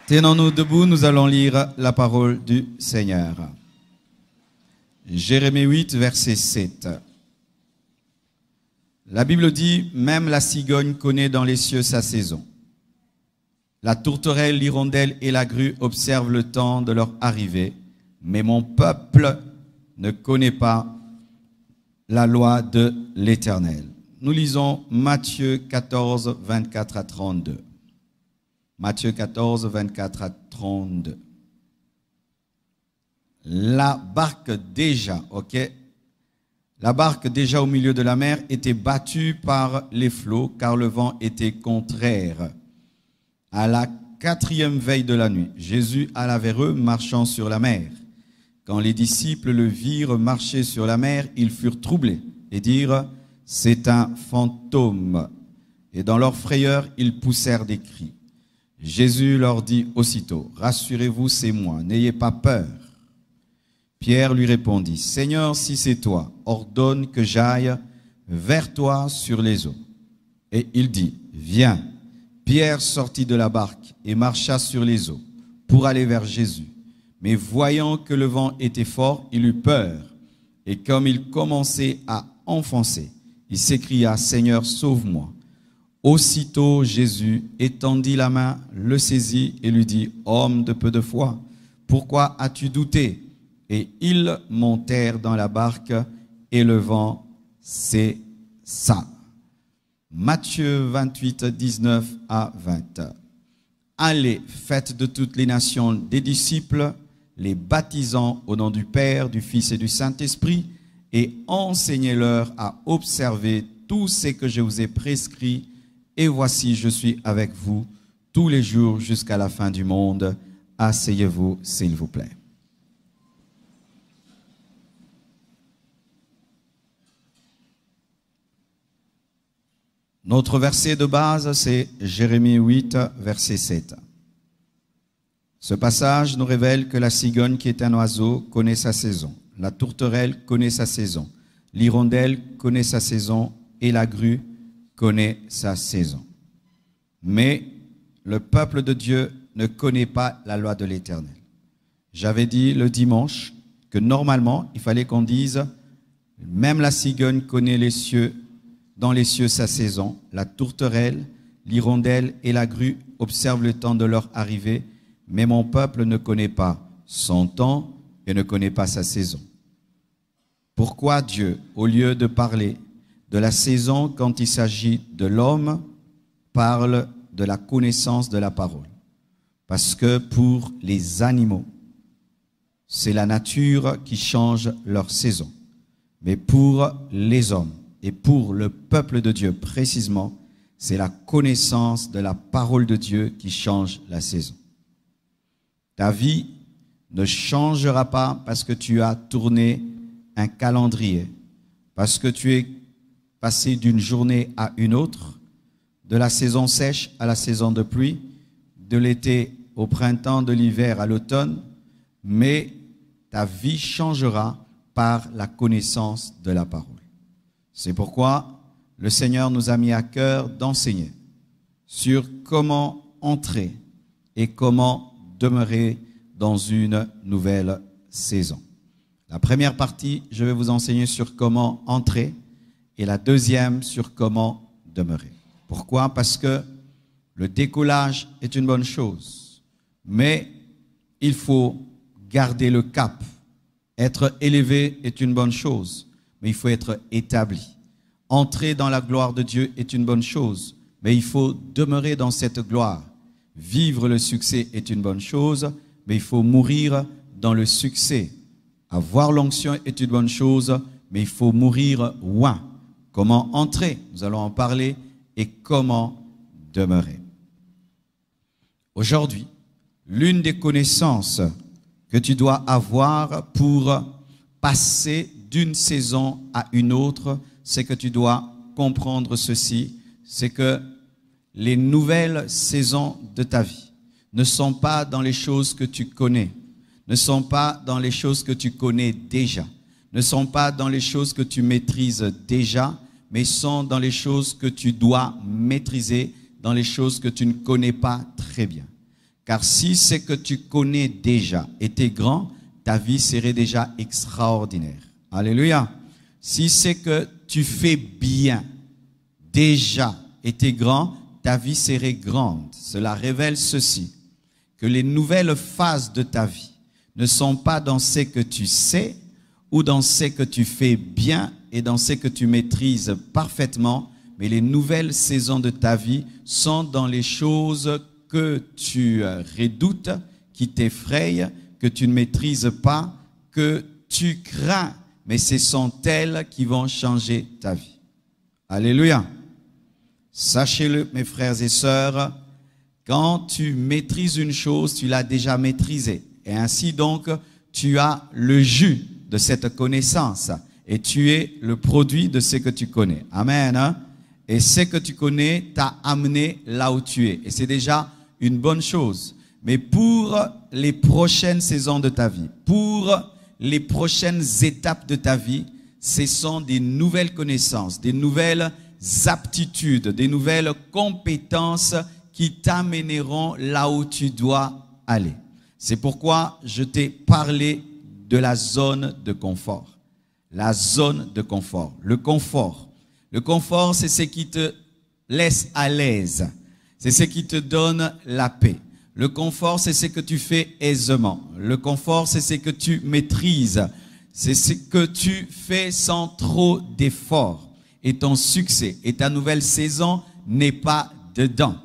Tenons-nous debout, nous allons lire la parole du Seigneur. Jérémie 8, verset 7. La Bible dit, même la cigogne connaît dans les cieux sa saison. La tourterelle, l'hirondelle et la grue observent le temps de leur arrivée, mais mon peuple ne connaît pas la loi de l'Éternel. Nous lisons Matthieu 14, 24 à 32. Matthieu 14, 24 à 32. La barque déjà au milieu de la mer était battue par les flots, car le vent était contraire. À la 4e veille de la nuit, Jésus alla vers eux, marchant sur la mer. Quand les disciples le virent marcher sur la mer, ils furent troublés et dirent « C'est un fantôme ». Et dans leur frayeur, ils poussèrent des cris. Jésus leur dit aussitôt « Rassurez-vous, c'est moi, n'ayez pas peur ». Pierre lui répondit « Seigneur, si c'est toi, ordonne que j'aille vers toi sur les eaux. » Et il dit « Viens ». Pierre sortit de la barque et marcha sur les eaux pour aller vers Jésus. Mais voyant que le vent était fort, il eut peur. Et comme il commençait à enfoncer, il s'écria « Seigneur, sauve-moi ». Aussitôt Jésus étendit la main, le saisit et lui dit « Homme de peu de foi, pourquoi as-tu douté ?» Et ils montèrent dans la barque et le vent cessa. Matthieu 28, 19 à 20. Allez, faites de toutes les nations des disciples, les baptisant au nom du Père, du Fils et du Saint-Esprit, et enseignez-leur à observer tout ce que je vous ai prescrit. Et voici, je suis avec vous tous les jours jusqu'à la fin du monde. Asseyez-vous, s'il vous plaît. Notre verset de base, c'est Jérémie 8, verset 7. Ce passage nous révèle que la cigogne, qui est un oiseau, connaît sa saison. La tourterelle connaît sa saison. L'hirondelle connaît sa saison et la grue connaît sa saison. Mais le peuple de Dieu ne connaît pas la loi de l'Éternel. J'avais dit le dimanche que normalement, il fallait qu'on dise « Même la cigogne connaît les cieux, dans les cieux sa saison. La tourterelle, l'hirondelle et la grue observent le temps de leur arrivée, mais mon peuple ne connaît pas son temps et ne connaît pas sa saison. » Pourquoi Dieu, au lieu de parler de la saison quand il s'agit de l'homme, parle de la connaissance de la parole? Parce que pour les animaux, c'est la nature qui change leur saison. Mais pour les hommes et pour le peuple de Dieu précisément, c'est la connaissance de la parole de Dieu qui change la saison. Ta vie ne changera pas parce que tu as tourné un calendrier, parce que tu es passé d'une journée à une autre, de la saison sèche à la saison de pluie, de l'été au printemps, de l'hiver à l'automne, mais ta vie changera par la connaissance de la parole. C'est pourquoi le Seigneur nous a mis à cœur d'enseigner sur comment entrer et comment demeurer dans une nouvelle saison. La première partie, je vais vous enseigner sur comment entrer et la deuxième sur comment demeurer. Pourquoi? Parce que le décollage est une bonne chose, mais il faut garder le cap. Être élevé est une bonne chose, mais il faut être établi. Entrer dans la gloire de Dieu est une bonne chose, mais il faut demeurer dans cette gloire. Vivre le succès est une bonne chose, mais il faut mourir dans le succès. Avoir l'onction est une bonne chose, mais il faut mourir loin. Comment entrer? Nous allons en parler. Et comment demeurer? Aujourd'hui, l'une des connaissances que tu dois avoir pour passer d'une saison à une autre, c'est que tu dois comprendre ceci, c'est que les nouvelles saisons de ta vie ne sont pas dans les choses que tu connais, ne sont pas dans les choses que tu connais déjà, ne sont pas dans les choses que tu maîtrises déjà, mais sont dans les choses que tu dois maîtriser, dans les choses que tu ne connais pas très bien. Car si ce que tu connais déjà était grand, ta vie serait déjà extraordinaire. Alléluia. Si ce que tu fais bien déjà était grand, ta vie serait grande. Cela révèle ceci, que les nouvelles phases de ta vie ne sont pas dans ce que tu sais ou dans ce que tu fais bien et dans ce que tu maîtrises parfaitement, mais les nouvelles saisons de ta vie sont dans les choses que tu redoutes, qui t'effrayent, que tu ne maîtrises pas, que tu crains, mais ce sont elles qui vont changer ta vie. Alléluia. Sachez-le, mes frères et sœurs, quand tu maîtrises une chose, tu l'as déjà maîtrisée. Et ainsi donc, tu as le jus de cette connaissance. Et tu es le produit de ce que tu connais. Amen. Et ce que tu connais t'a amené là où tu es. Et c'est déjà une bonne chose. Mais pour les prochaines saisons de ta vie, pour les prochaines étapes de ta vie, ce sont des nouvelles connaissances, des nouvelles aptitudes, des nouvelles compétences qui t'amèneront là où tu dois aller. C'est pourquoi je t'ai parlé de la zone de confort. La zone de confort. Le confort. Le confort, c'est ce qui te laisse à l'aise. C'est ce qui te donne la paix. Le confort, c'est ce que tu fais aisément. Le confort, c'est ce que tu maîtrises. C'est ce que tu fais sans trop d'efforts. Et ton succès et ta nouvelle saison n'est pas dedans.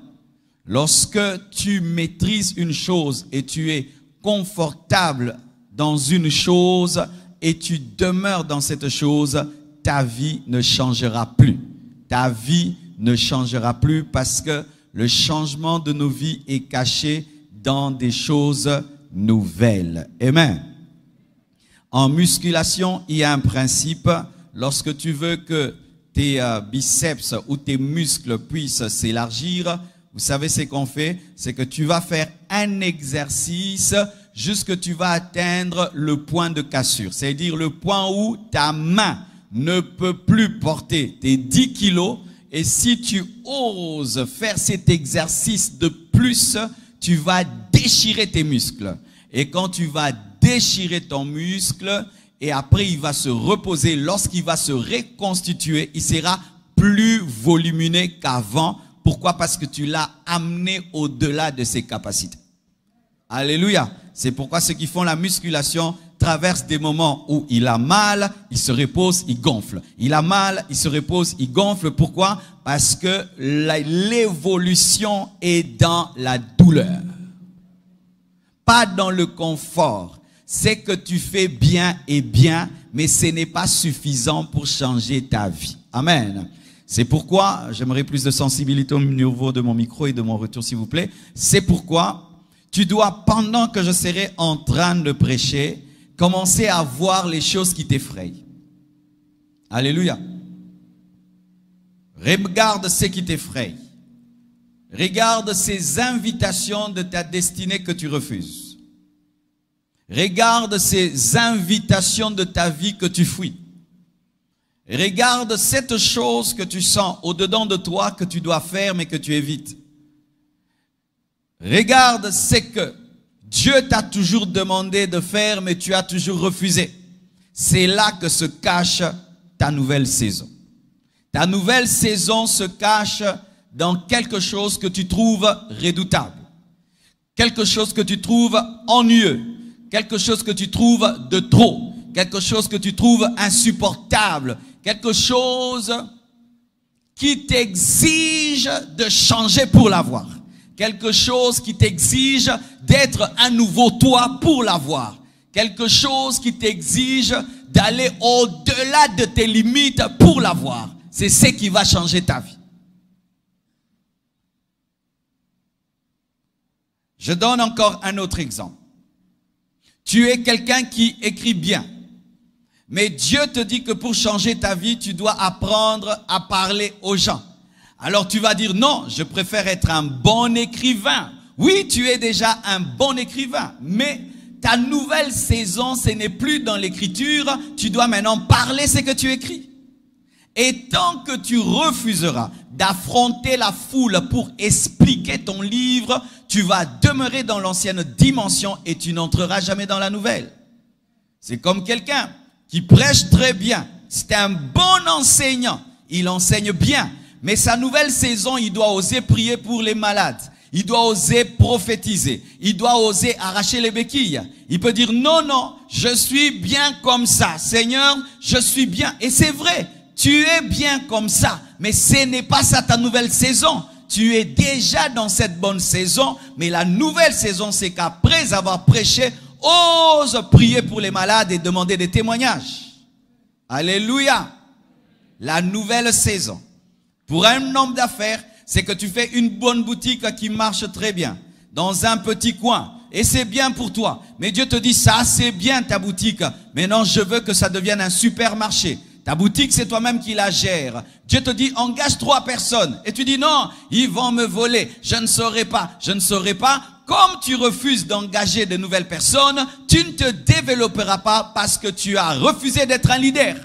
Lorsque tu maîtrises une chose et tu es confortable dans une chose et tu demeures dans cette chose, ta vie ne changera plus. Ta vie ne changera plus parce que le changement de nos vies est caché dans des choses nouvelles. Amen. En musculation, il y a un principe. Lorsque tu veux que tes biceps ou tes muscles puissent s'élargir, vous savez ce qu'on fait? C'est que tu vas faire un exercice jusqu'à tu vas atteindre le point de cassure. C'est-à-dire le point où ta main ne peut plus porter tes 10 kilos. Et si tu oses faire cet exercice de plus, tu vas déchirer tes muscles. Et quand tu vas déchirer ton muscle, et après il va se reposer, lorsqu'il va se reconstituer, il sera plus volumineux qu'avant. Pourquoi? Parce que tu l'as amené au-delà de ses capacités. Alléluia. C'est pourquoi ceux qui font la musculation traversent des moments où il a mal, il se repose, il gonfle. Il a mal, il se repose, il gonfle. Pourquoi? Parce que l'évolution est dans la douleur. Pas dans le confort. C'est que tu fais bien et bien, mais ce n'est pas suffisant pour changer ta vie. Amen. C'est pourquoi, j'aimerais plus de sensibilité au niveau de mon micro et de mon retour s'il vous plaît. C'est pourquoi tu dois, pendant que je serai en train de prêcher, commencer à voir les choses qui t'effrayent. Alléluia. Regarde ce qui t'effraie. Regarde ces invitations de ta destinée que tu refuses. Regarde ces invitations de ta vie que tu fuis. Regarde cette chose que tu sens au-dedans de toi que tu dois faire mais que tu évites. Regarde ce que Dieu t'a toujours demandé de faire mais tu as toujours refusé. C'est là que se cache ta nouvelle saison. Ta nouvelle saison se cache dans quelque chose que tu trouves redoutable. Quelque chose que tu trouves ennuyeux. Quelque chose que tu trouves de trop. Quelque chose que tu trouves insupportable. Quelque chose qui t'exige de changer pour l'avoir. Quelque chose qui t'exige d'être un nouveau toi pour l'avoir. Quelque chose qui t'exige d'aller au-delà de tes limites pour l'avoir. C'est ce qui va changer ta vie. Je donne encore un autre exemple. Tu es quelqu'un qui écrit bien. Mais Dieu te dit que pour changer ta vie, tu dois apprendre à parler aux gens. Alors tu vas dire non, je préfère être un bon écrivain. Oui, tu es déjà un bon écrivain, mais ta nouvelle saison, ce n'est plus dans l'écriture. Tu dois maintenant parler ce que tu écris. Et tant que tu refuseras d'affronter la foule pour expliquer ton livre, tu vas demeurer dans l'ancienne dimension et tu n'entreras jamais dans la nouvelle. C'est comme quelqu'un qui prêche très bien. C'est un bon enseignant. Il enseigne bien. Mais sa nouvelle saison, il doit oser prier pour les malades. Il doit oser prophétiser. Il doit oser arracher les béquilles. Il peut dire non, non, je suis bien comme ça. Seigneur, je suis bien. Et c'est vrai, tu es bien comme ça. Mais ce n'est pas ça ta nouvelle saison. Tu es déjà dans cette bonne saison. Mais la nouvelle saison, c'est qu'après avoir prêché, ose prier pour les malades et demander des témoignages. Alléluia. La nouvelle saison. Pour un homme d'affaires, c'est que tu fais une bonne boutique qui marche très bien, dans un petit coin, et c'est bien pour toi. Mais Dieu te dit, ça c'est bien ta boutique, mais non, je veux que ça devienne un supermarché. Ta boutique, c'est toi-même qui la gère. Dieu te dit, engage 3 personnes. Et tu dis, non, ils vont me voler, je ne saurai pas, je ne saurai pas. Comme tu refuses d'engager de nouvelles personnes, tu ne te développeras pas parce que tu as refusé d'être un leader.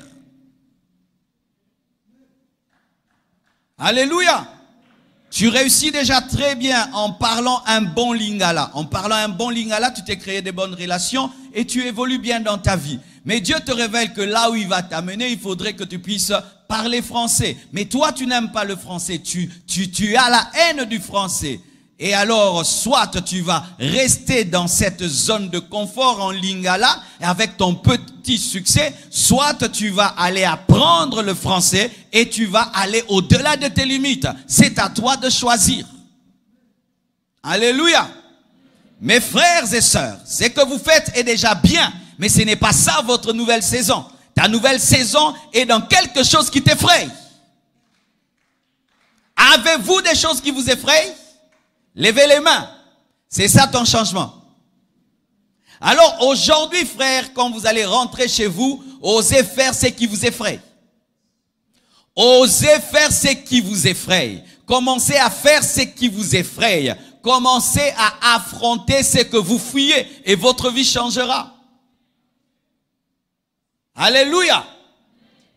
Alléluia. Tu réussis déjà très bien en parlant un bon lingala. En parlant un bon lingala, tu t'es créé des bonnes relations et tu évolues bien dans ta vie. Mais Dieu te révèle que là où il va t'amener, il faudrait que tu puisses parler français. Mais toi, tu n'aimes pas le français. Tu as la haine du français. Et alors, soit tu vas rester dans cette zone de confort en lingala avec ton petit succès, soit tu vas aller apprendre le français et tu vas aller au-delà de tes limites. C'est à toi de choisir. Alléluia. Mes frères et sœurs, ce que vous faites est déjà bien, mais ce n'est pas ça votre nouvelle saison. Ta nouvelle saison est dans quelque chose qui t'effraie. Avez-vous des choses qui vous effrayent? Levez les mains. C'est ça ton changement. Alors aujourd'hui, frère, quand vous allez rentrer chez vous, osez faire ce qui vous effraie. Osez faire ce qui vous effraie. Commencez à faire ce qui vous effraie. Commencez à affronter ce que vous fuyez et votre vie changera. Alléluia.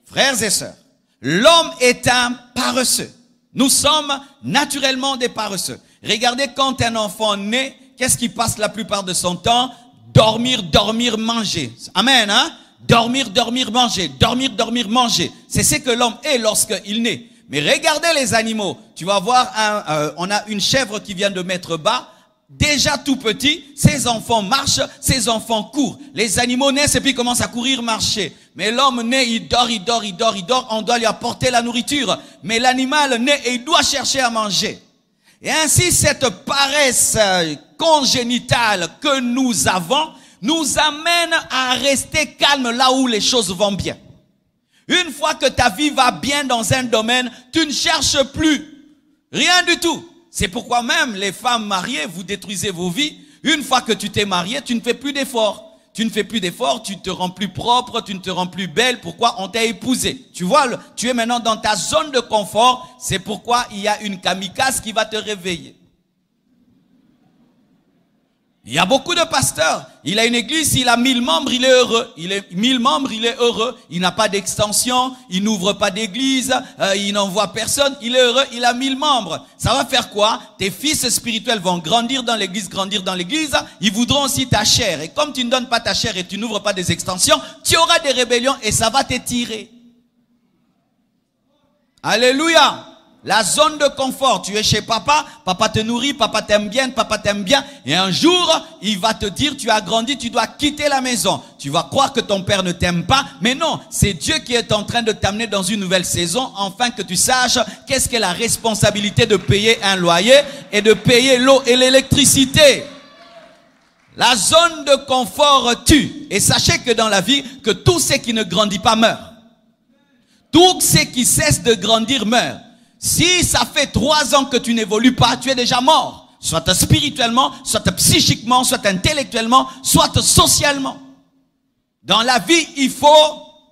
Frères et sœurs, l'homme est un paresseux. Nous sommes naturellement des paresseux. Regardez quand un enfant naît, qu'est-ce qui passe la plupart de son temps? Dormir, dormir, manger. Amen, hein? Dormir, dormir, manger. Dormir, dormir, manger. C'est ce que l'homme est lorsqu'il naît. Mais regardez les animaux. Tu vas voir, on a une chèvre qui vient de mettre bas. Déjà tout petit, ses enfants marchent, ses enfants courent. Les animaux naissent et puis commencent à courir, marcher. Mais l'homme naît, il dort, il dort, il dort, il dort. On doit lui apporter la nourriture. Mais l'animal naît et il doit chercher à manger. Et ainsi, cette paresse congénitale que nous avons nous amène à rester calme là où les choses vont bien. Une fois que ta vie va bien dans un domaine, tu ne cherches plus rien du tout. C'est pourquoi même les femmes mariées, vous détruisez vos vies. Une fois que tu t'es marié, tu ne fais plus d'efforts. Tu ne fais plus d'efforts, tu te rends plus propre, tu ne te rends plus belle. Pourquoi? On t'a épousé. Tu vois, tu es maintenant dans ta zone de confort. C'est pourquoi il y a une kamikaze qui va te réveiller. Il y a beaucoup de pasteurs. Il a une église, il a 1000 membres, il est heureux. Il est 1000 membres, il est heureux. Il n'a pas d'extension, il n'ouvre pas d'église, il n'envoie personne. Il est heureux, il a 1000 membres. Ça va faire quoi? Tes fils spirituels vont grandir dans l'église, grandir dans l'église. Ils voudront aussi ta chair. Et comme tu ne donnes pas ta chair et tu n'ouvres pas des extensions, tu auras des rébellions et ça va t'étirer. Alléluia. La zone de confort, tu es chez papa, papa te nourrit, papa t'aime bien, et un jour, il va te dire, tu as grandi, tu dois quitter la maison. Tu vas croire que ton père ne t'aime pas, mais non, c'est Dieu qui est en train de t'amener dans une nouvelle saison, afin que tu saches qu'est-ce qu'est la responsabilité de payer un loyer et de payer l'eau et l'électricité. La zone de confort tue, et sachez que dans la vie, que tout ce qui ne grandit pas meurt. Tout ce qui cesse de grandir meurt. Si ça fait 3 ans que tu n'évolues pas, tu es déjà mort. Soit spirituellement, soit psychiquement, soit intellectuellement, soit socialement. Dans la vie, il faut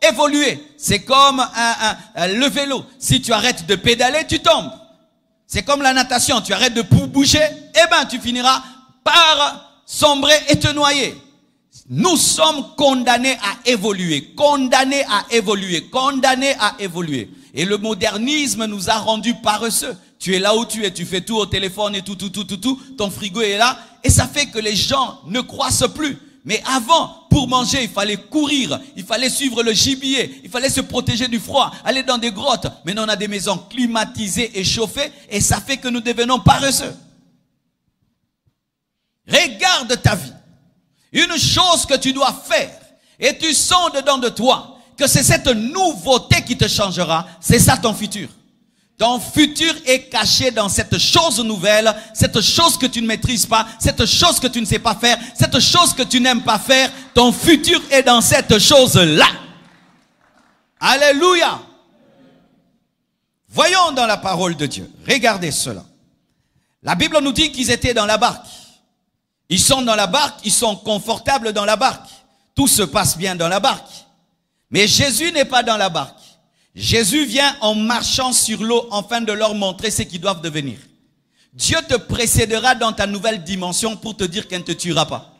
évoluer. C'est comme le vélo. Si tu arrêtes de pédaler, tu tombes. C'est comme la natation. Tu arrêtes de bouger, eh ben tu finiras par sombrer et te noyer. Nous sommes condamnés à évoluer, condamnés à évoluer, condamnés à évoluer. Et le modernisme nous a rendus paresseux. Tu es là où tu es, tu fais tout au téléphone et tout, ton frigo est là. Et ça fait que les gens ne croissent plus. Mais avant, pour manger, il fallait courir, il fallait suivre le gibier, il fallait se protéger du froid, aller dans des grottes. Maintenant, on a des maisons climatisées et chauffées et ça fait que nous devenons paresseux. Regarde ta vie. Une chose que tu dois faire et tu sens dedans de toi que c'est cette nouveauté qui te changera, c'est ça ton futur. Ton futur est caché dans cette chose nouvelle, cette chose que tu ne maîtrises pas, cette chose que tu ne sais pas faire, cette chose que tu n'aimes pas faire. Ton futur est dans cette chose-là. Alléluia. Voyons dans la parole de Dieu. Regardez cela. La Bible nous dit qu'ils étaient dans la barque. Ils sont dans la barque, ils sont confortables dans la barque. Tout se passe bien dans la barque. Mais Jésus n'est pas dans la barque. Jésus vient en marchant sur l'eau afin de leur montrer ce qu'ils doivent devenir. Dieu te précédera dans ta nouvelle dimension pour te dire qu'il ne te tuera pas.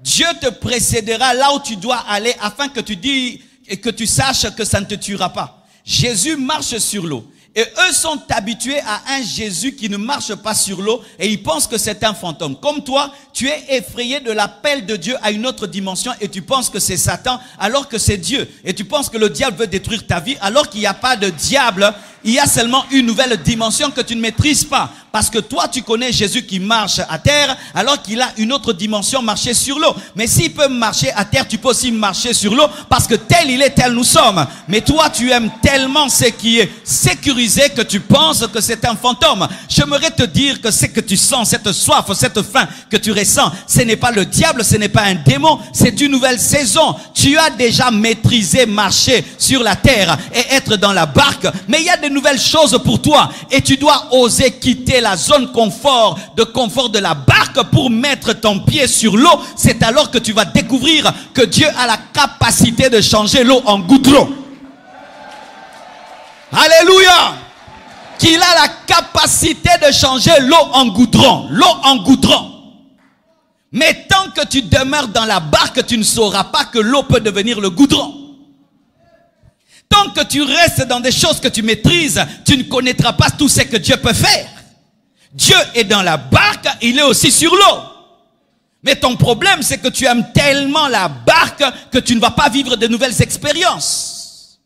Dieu te précédera là où tu dois aller afin que tu dis et que tu saches que ça ne te tuera pas. Jésus marche sur l'eau. Et eux sont habitués à un Jésus qui ne marche pas sur l'eau et ils pensent que c'est un fantôme. Comme toi, tu es effrayé de l'appel de Dieu à une autre dimension et tu penses que c'est Satan alors que c'est Dieu. Et tu penses que le diable veut détruire ta vie alors qu'il n'y a pas de diable. Il y a seulement une nouvelle dimension que tu ne maîtrises pas. Parce que toi, tu connais Jésus qui marche à terre alors qu'il a une autre dimension, marcher sur l'eau. Mais s'il peut marcher à terre, tu peux aussi marcher sur l'eau parce que tel il est, tel nous sommes. Mais toi, tu aimes tellement ce qui est sécurisé que tu penses que c'est un fantôme. J'aimerais te dire que ce que tu sens, cette soif, cette faim que tu ressens, ce n'est pas le diable, ce n'est pas un démon, c'est une nouvelle saison. Tu as déjà maîtrisé marcher sur la terre et être dans la barque, mais il y a de nouvelles choses pour toi et tu dois oser quitter la zone confort de la barque pour mettre ton pied sur l'eau. C'est alors que tu vas découvrir que Dieu a la capacité de changer l'eau en goudron. Alléluia! Qu'il a la capacité de changer l'eau en goudron. L'eau en goudron. Mais tant que tu demeures dans la barque, tu ne sauras pas que l'eau peut devenir le goudron. Tant que tu restes dans des choses que tu maîtrises, tu ne connaîtras pas tout ce que Dieu peut faire. Dieu est dans la barque, il est aussi sur l'eau. Mais ton problème, c'est que tu aimes tellement la barque que tu ne vas pas vivre de nouvelles expériences.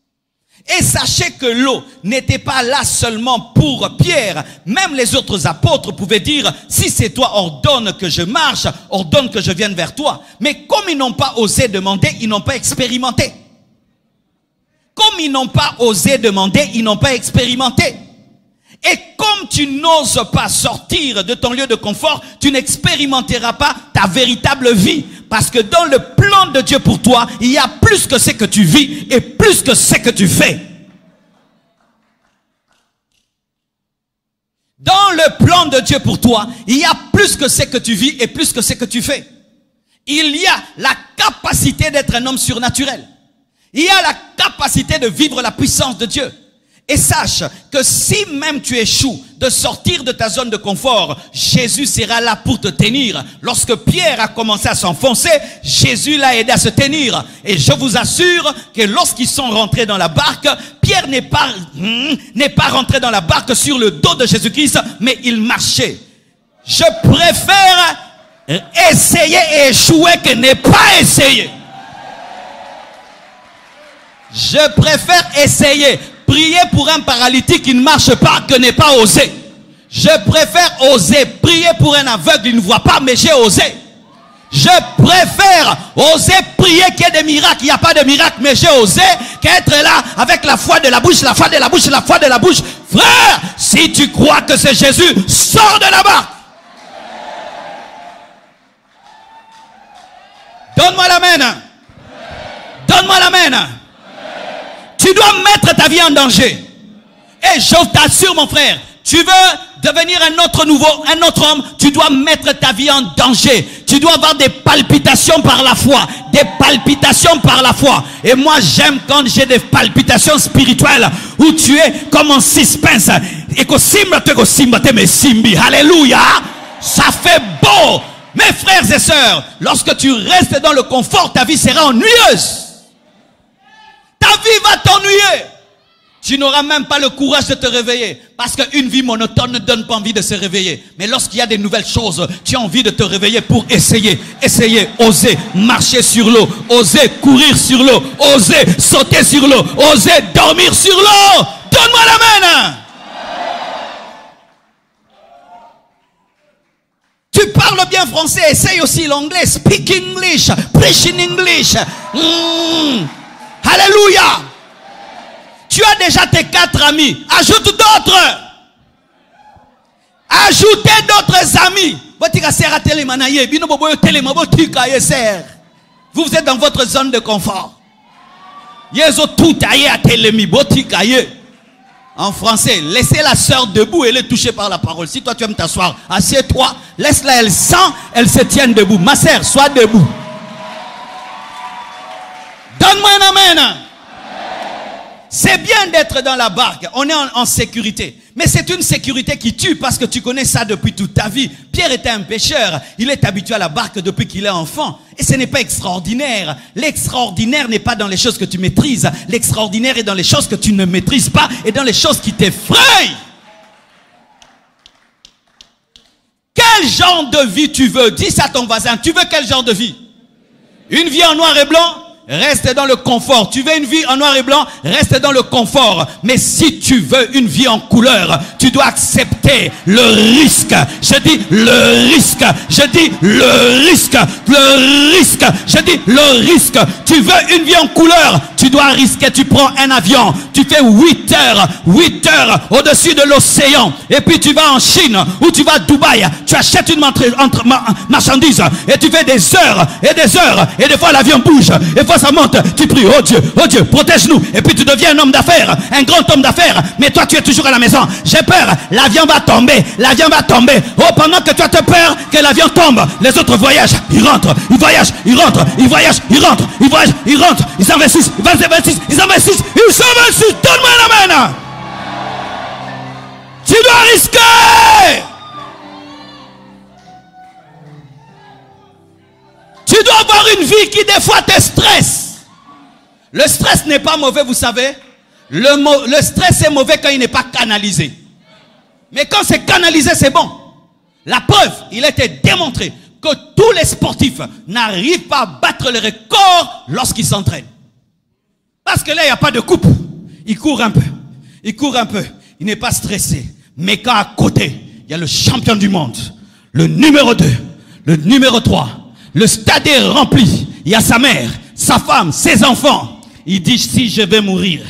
Et sachez que l'eau n'était pas là seulement pour Pierre. Même les autres apôtres pouvaient dire, si c'est toi, ordonne que je marche, ordonne que je vienne vers toi. Mais comme ils n'ont pas osé demander, ils n'ont pas expérimenté. Comme ils n'ont pas osé demander, ils n'ont pas expérimenté. Et comme tu n'oses pas sortir de ton lieu de confort, tu n'expérimenteras pas ta véritable vie. Parce que dans le plan de Dieu pour toi, il y a plus que ce que tu vis et plus que ce que tu fais. Dans le plan de Dieu pour toi, il y a plus que ce que tu vis et plus que ce que tu fais. Il y a la capacité d'être un homme surnaturel. Il y a la capacité de vivre la puissance de Dieu. Et sache que si même tu échoues de sortir de ta zone de confort, Jésus sera là pour te tenir. Lorsque Pierre a commencé à s'enfoncer, Jésus l'a aidé à se tenir. Et je vous assure que lorsqu'ils sont rentrés dans la barque, Pierre n'est pas rentré dans la barque sur le dos de Jésus-Christ, mais il marchait. Je préfère essayer et échouer que ne pas essayer. Je préfère essayer. Prier pour un paralytique qui ne marche pas que ne pas oser. Je préfère oser. Prier pour un aveugle qui ne voit pas, mais j'ai osé. Je préfère oser prier qu'il y ait des miracles. Il n'y a pas de miracle, mais j'ai osé qu'être là avec la foi de la bouche, la foi de la bouche, la foi de la bouche. Frère, si tu crois que c'est Jésus, sors de la barque. Donne-moi l'amen. Donne-moi l'amen. Tu dois mettre ta vie en danger. Et je t'assure, mon frère, tu veux devenir un autre homme, tu dois mettre ta vie en danger. Tu dois avoir des palpitations par la foi. Des palpitations par la foi. Et moi, j'aime quand j'ai des palpitations spirituelles où tu es comme en suspense. Et que simbi. Alléluia. Ça fait beau. Mes frères et sœurs, lorsque tu restes dans le confort, ta vie sera ennuyeuse. Ta vie va t'ennuyer. Tu n'auras même pas le courage de te réveiller. Parce qu'une vie monotone ne donne pas envie de se réveiller. Mais lorsqu'il y a des nouvelles choses, tu as envie de te réveiller pour essayer, oser marcher sur l'eau, oser courir sur l'eau, oser sauter sur l'eau, oser dormir sur l'eau. Donne-moi l'amen. Tu parles bien français, essaye aussi l'anglais. Speak English, preach in English. Alléluia. Tu as déjà tes 4 amis. Ajoute d'autres. Ajoutez d'autres amis. Vous êtes dans votre zone de confort. En français, laissez la sœur debout, elle est touchée par la parole. Si toi tu aimes t'asseoir, assieds-toi. Laisse-la, elle sent, elle se tient debout. Ma sœur, sois debout. Donne-moi un amen. C'est bien d'être dans la barque, on est en sécurité. Mais c'est une sécurité qui tue parce que tu connais ça depuis toute ta vie. Pierre était un pêcheur, il est habitué à la barque depuis qu'il est enfant. Et ce n'est pas extraordinaire. L'extraordinaire n'est pas dans les choses que tu maîtrises. L'extraordinaire est dans les choses que tu ne maîtrises pas et dans les choses qui t'effrayent. Quel genre de vie tu veux? Dis ça à ton voisin, tu veux quel genre de vie? Une vie en noir et blanc? Reste dans le confort. Tu veux une vie en noir et blanc? Reste dans le confort. Mais si tu veux une vie en couleur, tu dois accepter le risque. Je dis le risque. Je dis le risque. Le risque. Je dis le risque. Tu veux une vie en couleur? Tu dois risquer. Tu prends un avion. Tu fais 8 heures au-dessus de l'océan. Et puis tu vas en Chine ou tu vas à Dubaï. Tu achètes une marchandise et tu fais des heures et des heures. Et des fois l'avion bouge. Et des fois ça monte, tu pries, oh Dieu, protège-nous. Et puis tu deviens un homme d'affaires, un grand homme d'affaires. Mais toi tu es toujours à la maison. J'ai peur, l'avion va tomber, l'avion va tomber. Oh, pendant que toi tu as peur que l'avion tombe, les autres voyagent, ils rentrent, ils voyagent, ils rentrent, ils voyagent, ils rentrent, ils voyagent, ils rentrent, ils investissent, ils investissent, ils investissent, ils investissent. Donne-moi la main. Tu dois risquer. Tu dois avoir une vie qui des fois te stresse. Le stress n'est pas mauvais, vous savez. Le stress est mauvais quand il n'est pas canalisé. Mais quand c'est canalisé, c'est bon. La preuve, il a été démontré que tous les sportifs n'arrivent pas à battre le record lorsqu'ils s'entraînent. Parce que là, il n'y a pas de coupe. Il court un peu. Il court un peu. Il n'est pas stressé. Mais quand à côté, il y a le champion du monde, le numéro 2, le numéro 3, le stade est rempli. Il y a sa mère, sa femme, ses enfants. Il dit, si je vais mourir,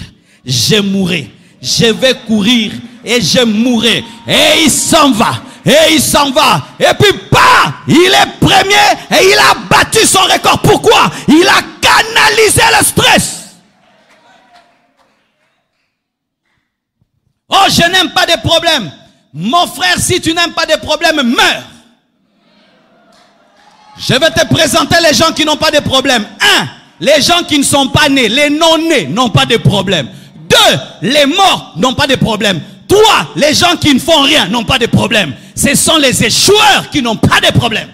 je mourrai. Je vais courir et je mourrai. Et il s'en va. Et il s'en va. Et puis, bah, il est premier et il a battu son record. Pourquoi? Il a canalisé le stress. Oh, je n'aime pas des problèmes. Mon frère, si tu n'aimes pas des problèmes, meurs. Je vais te présenter les gens qui n'ont pas de problème. 1. Les gens qui ne sont pas nés, les non-nés n'ont pas de problème. 2. Les morts n'ont pas de problème. 3. Les gens qui ne font rien n'ont pas de problème. Ce sont les échoueurs qui n'ont pas de problème.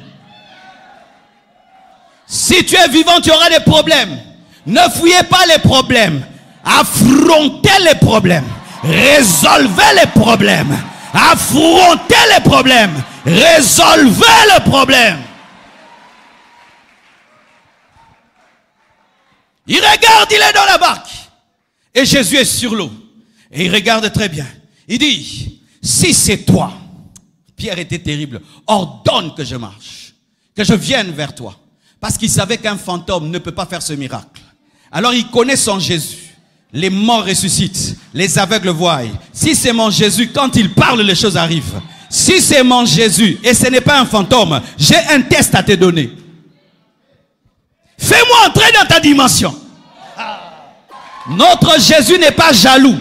Si tu es vivant, tu auras des problèmes. Ne fouillez pas les problèmes. Affrontez les problèmes. Résolvez les problèmes. Affrontez les problèmes. Résolvez les problèmes. Il regarde, il est dans la barque. Et Jésus est sur l'eau. Et il regarde très bien. Il dit, si c'est toi, Pierre était terrible, ordonne que je marche, que je vienne vers toi. Parce qu'il savait qu'un fantôme ne peut pas faire ce miracle. Alors il connaît son Jésus. Les morts ressuscitent, les aveugles voient. Si c'est mon Jésus, quand il parle, les choses arrivent. Si c'est mon Jésus, et ce n'est pas un fantôme, j'ai un test à te donner. Fais-moi entrer dans ta dimension. Notre Jésus n'est pas jaloux.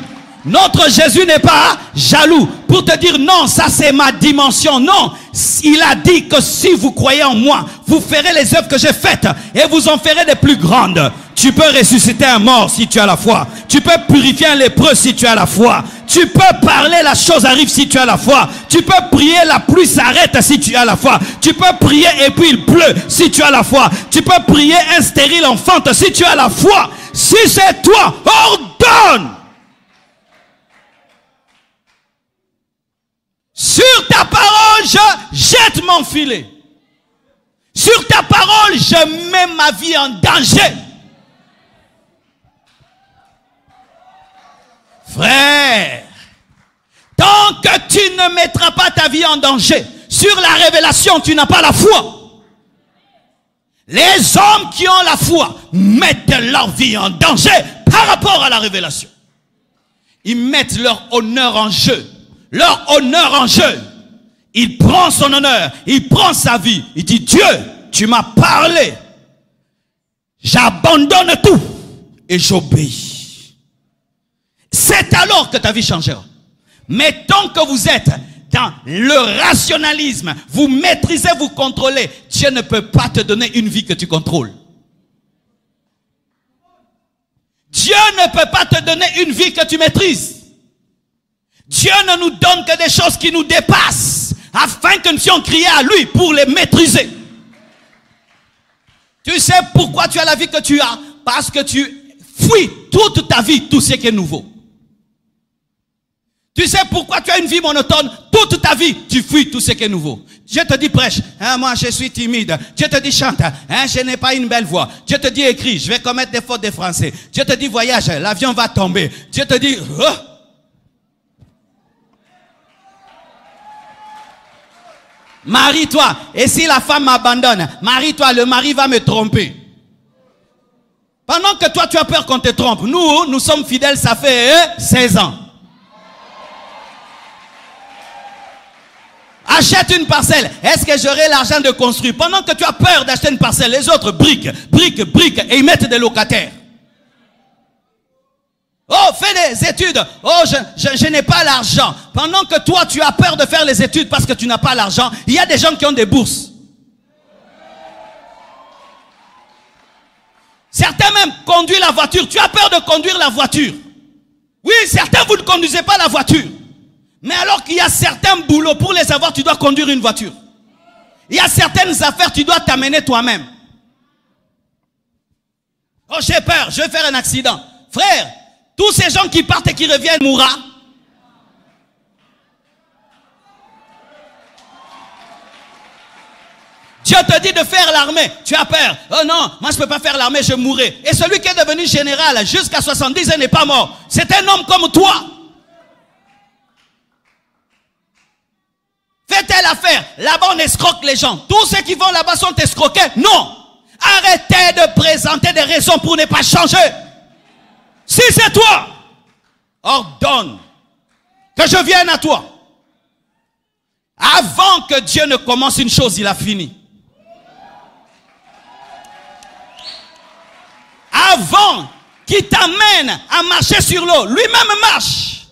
Notre Jésus n'est pas jaloux pour te dire non, ça c'est ma dimension. Non, il a dit que si vous croyez en moi, vous ferez les œuvres que j'ai faites et vous en ferez des plus grandes. Tu peux ressusciter un mort si tu as la foi. Tu peux purifier un lépreux si tu as la foi. Tu peux parler, la chose arrive si tu as la foi. Tu peux prier, la pluie s'arrête si tu as la foi. Tu peux prier et puis il pleut si tu as la foi. Tu peux prier, un stérile enfante si tu as la foi. Si c'est toi, ordonne. je jette mon filet. Sur ta parole, je mets ma vie en danger. Frère, tant que tu ne mettras pas ta vie en danger, sur la révélation, tu n'as pas la foi. Les hommes qui ont la foi mettent leur vie en danger par rapport à la révélation. Ils mettent leur honneur en jeu. Leur honneur en jeu. Il prend son honneur, il prend sa vie. Il dit, Dieu, tu m'as parlé. J'abandonne tout et j'obéis. C'est alors que ta vie changera. Mais tant que vous êtes dans le rationalisme, vous maîtrisez, vous contrôlez, Dieu ne peut pas te donner une vie que tu contrôles. Dieu ne peut pas te donner une vie que tu maîtrises. Dieu ne nous donne que des choses qui nous dépassent, afin que nous puissions crier à lui pour les maîtriser. Tu sais pourquoi tu as la vie que tu as? Parce que tu fuis toute ta vie tout ce qui est nouveau. Tu sais pourquoi tu as une vie monotone? Toute ta vie, tu fuis tout ce qui est nouveau. Dieu te dit prêche, hein, moi je suis timide. Dieu te dit chante, hein, je n'ai pas une belle voix. Dieu te dit écris, je vais commettre des fautes de français. Dieu te dit voyage, l'avion va tomber. Dieu te dit... Marie-toi, et si la femme m'abandonne, marie-toi, le mari va me tromper. Pendant que toi tu as peur qu'on te trompe, nous sommes fidèles, ça fait 16 ans. Achète une parcelle. Est-ce que j'aurai l'argent de construire? Pendant que tu as peur d'acheter une parcelle, les autres briquent, et ils mettent des locataires. Oh, fais des études. Oh, je n'ai pas l'argent. Pendant que toi, tu as peur de faire les études parce que tu n'as pas l'argent, il y a des gens qui ont des bourses. Certains même conduisent la voiture. Tu as peur de conduire la voiture. Oui, certains, vous ne conduisez pas la voiture. Mais alors qu'il y a certains boulots, pour les avoir, tu dois conduire une voiture. Il y a certaines affaires, tu dois t'amener toi-même. Oh, j'ai peur, je vais faire un accident. Frère, tous ces gens qui partent et qui reviennent mourra. Dieu te dit de faire l'armée. Tu as peur. Oh non, moi je ne peux pas faire l'armée, je mourrai. Et celui qui est devenu général jusqu'à 70 ans n'est pas mort. C'est un homme comme toi. Fais telle affaire. Là-bas, on escroque les gens. Tous ceux qui vont là-bas sont escroqués. Non. Arrêtez de présenter des raisons pour ne pas changer. Si c'est toi, ordonne que je vienne à toi. Avant que Dieu ne commence une chose, il a fini. Avant qu'il t'amène à marcher sur l'eau, lui-même marche.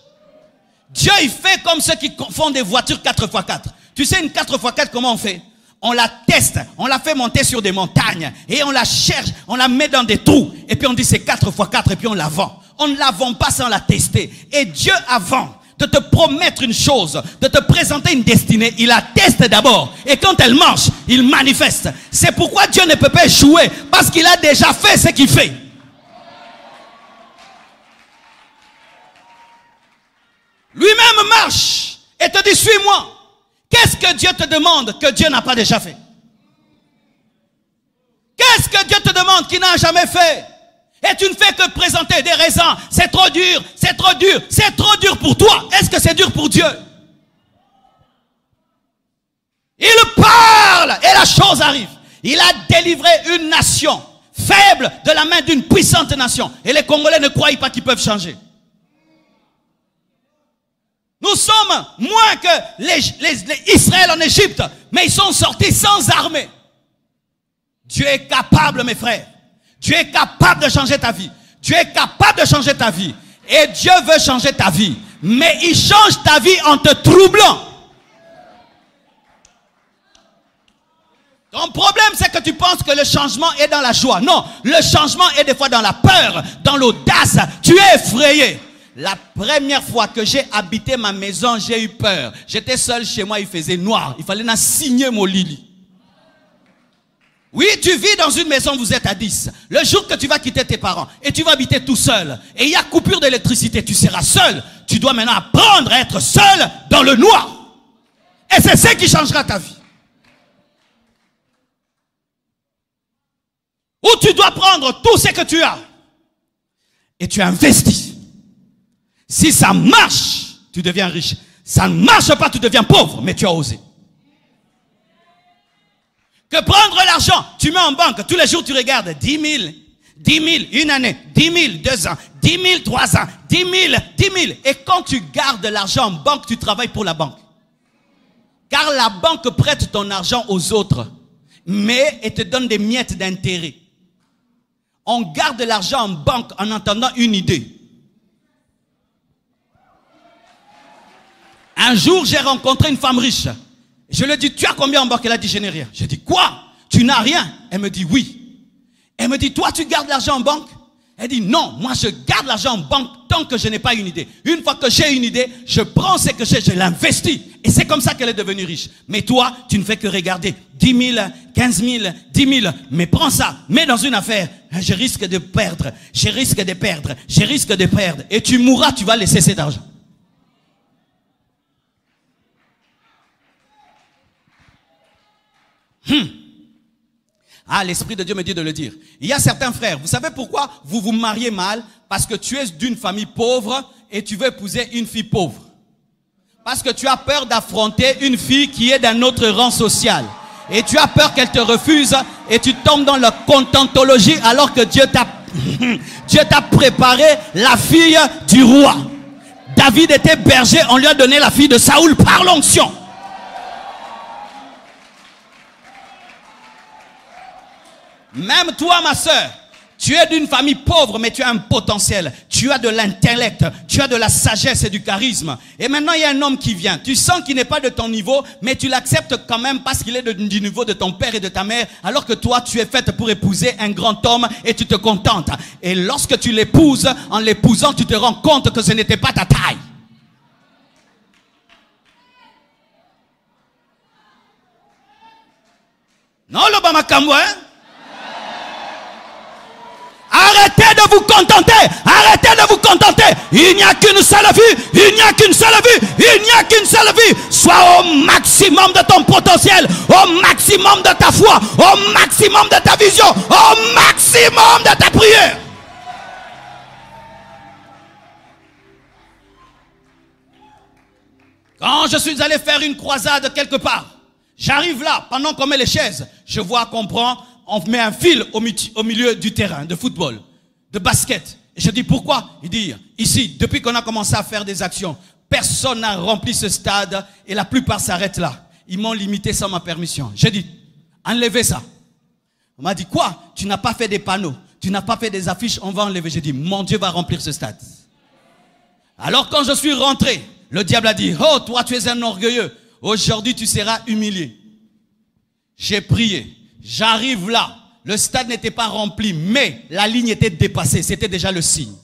Dieu, il fait comme ceux qui font des voitures 4x4. Tu sais, une 4x4, comment on fait? On la teste, on la fait monter sur des montagnes et on la cherche, on la met dans des trous et puis on dit c'est 4x4 et puis on la vend. On ne la vend pas sans la tester. Et Dieu, avant de te promettre une chose, de te présenter une destinée, il la teste d'abord. Et quand elle marche, il manifeste. C'est pourquoi Dieu ne peut pas échouer, parce qu'il a déjà fait ce qu'il fait. Lui-même marche et te dit suis-moi. Qu'est-ce que Dieu te demande que Dieu n'a pas déjà fait? Qu'est-ce que Dieu te demande qu'il n'a jamais fait? Et tu ne fais que présenter des raisons. C'est trop dur, c'est trop dur, c'est trop dur pour toi. Est-ce que c'est dur pour Dieu? Il parle et la chose arrive. Il a délivré une nation faible de la main d'une puissante nation. Et les Congolais ne croient pas qu'ils peuvent changer. Nous sommes moins que les Israël en Égypte, mais ils sont sortis sans armée. Dieu est capable, mes frères. Dieu est capable de changer ta vie. Dieu est capable de changer ta vie. Et Dieu veut changer ta vie. Mais il change ta vie en te troublant. Ton problème, c'est que tu penses que le changement est dans la joie. Non, le changement est des fois dans la peur, dans l'audace. Tu es effrayé. La première fois que j'ai habité ma maison, j'ai eu peur. J'étais seul chez moi, il faisait noir. Il fallait signer mon lit. Oui, tu vis dans une maison, vous êtes à 10. Le jour que tu vas quitter tes parents et tu vas habiter tout seul, et il y a coupure d'électricité, tu seras seul. Tu dois maintenant apprendre à être seul dans le noir. Et c'est ce qui changera ta vie. Ou tu dois prendre tout ce que tu as et tu investis. Si ça marche, tu deviens riche. Ça ne marche pas, tu deviens pauvre, mais tu as osé. Que prendre l'argent, tu mets en banque, tous les jours tu regardes 10 000, 10 000, une année, 10 000, 2 ans, 10 000, 3 ans, 10 000, 10 000. Et quand tu gardes l'argent en banque, tu travailles pour la banque. Car la banque prête ton argent aux autres, mais elle te donne des miettes d'intérêt. On garde l'argent en banque en entendant une idée. Un jour, j'ai rencontré une femme riche. Je lui ai dit, tu as combien en banque? Elle a dit, je n'ai rien. J'ai dit, quoi? Tu n'as rien? Elle me dit, oui. Elle me dit, toi, tu gardes l'argent en banque? Elle dit, non, moi, je garde l'argent en banque tant que je n'ai pas une idée. Une fois que j'ai une idée, je prends ce que j'ai, je l'investis. Et c'est comme ça qu'elle est devenue riche. Mais toi, tu ne fais que regarder 10 000, 15 000, 10 000. Mais prends ça, mets dans une affaire. Je risque de perdre, je risque de perdre, je risque de perdre. Et tu mourras, tu vas laisser cet argent. Ah, l'Esprit de Dieu me dit de le dire. Il y a certains frères, vous savez pourquoi vous vous mariez mal? Parce que tu es d'une famille pauvre et tu veux épouser une fille pauvre. Parce que tu as peur d'affronter une fille qui est d'un autre rang social. Et tu as peur qu'elle te refuse et tu tombes dans la contentologie alors que Dieu t'a préparé la fille du roi. David était berger, on lui a donné la fille de Saoul par l'onction. Même toi, ma soeur, tu es d'une famille pauvre, mais tu as un potentiel. Tu as de l'intellect, tu as de la sagesse et du charisme. Et maintenant, il y a un homme qui vient. Tu sens qu'il n'est pas de ton niveau, mais tu l'acceptes quand même parce qu'il est du niveau de ton père et de ta mère, alors que toi, tu es faite pour épouser un grand homme et tu te contentes. Et lorsque tu l'épouses, en l'épousant, tu te rends compte que ce n'était pas ta taille. Non, l'Obama Kamwa, hein? Arrêtez de vous contenter. Arrêtez de vous contenter. Il n'y a qu'une seule vie. Il n'y a qu'une seule vie. Il n'y a qu'une seule vie. Sois au maximum de ton potentiel. Au maximum de ta foi. Au maximum de ta vision. Au maximum de ta prière. Quand je suis allé faire une croisade quelque part, j'arrive là, pendant qu'on met les chaises, je vois qu'on prend... On met un fil au milieu du terrain de football, de basket. Et je dis pourquoi? Il dit, ici, depuis qu'on a commencé à faire des actions, personne n'a rempli ce stade et la plupart s'arrêtent là. Ils m'ont limité sans ma permission. J'ai dit, enlevez ça. On m'a dit, quoi? Tu n'as pas fait des panneaux, tu n'as pas fait des affiches, on va enlever. J'ai dit, mon Dieu va remplir ce stade. Alors quand je suis rentré, le diable a dit, oh, toi tu es un orgueilleux. Aujourd'hui tu seras humilié. J'ai prié. J'arrive là, le stade n'était pas rempli, mais la ligne était dépassée, c'était déjà le signe.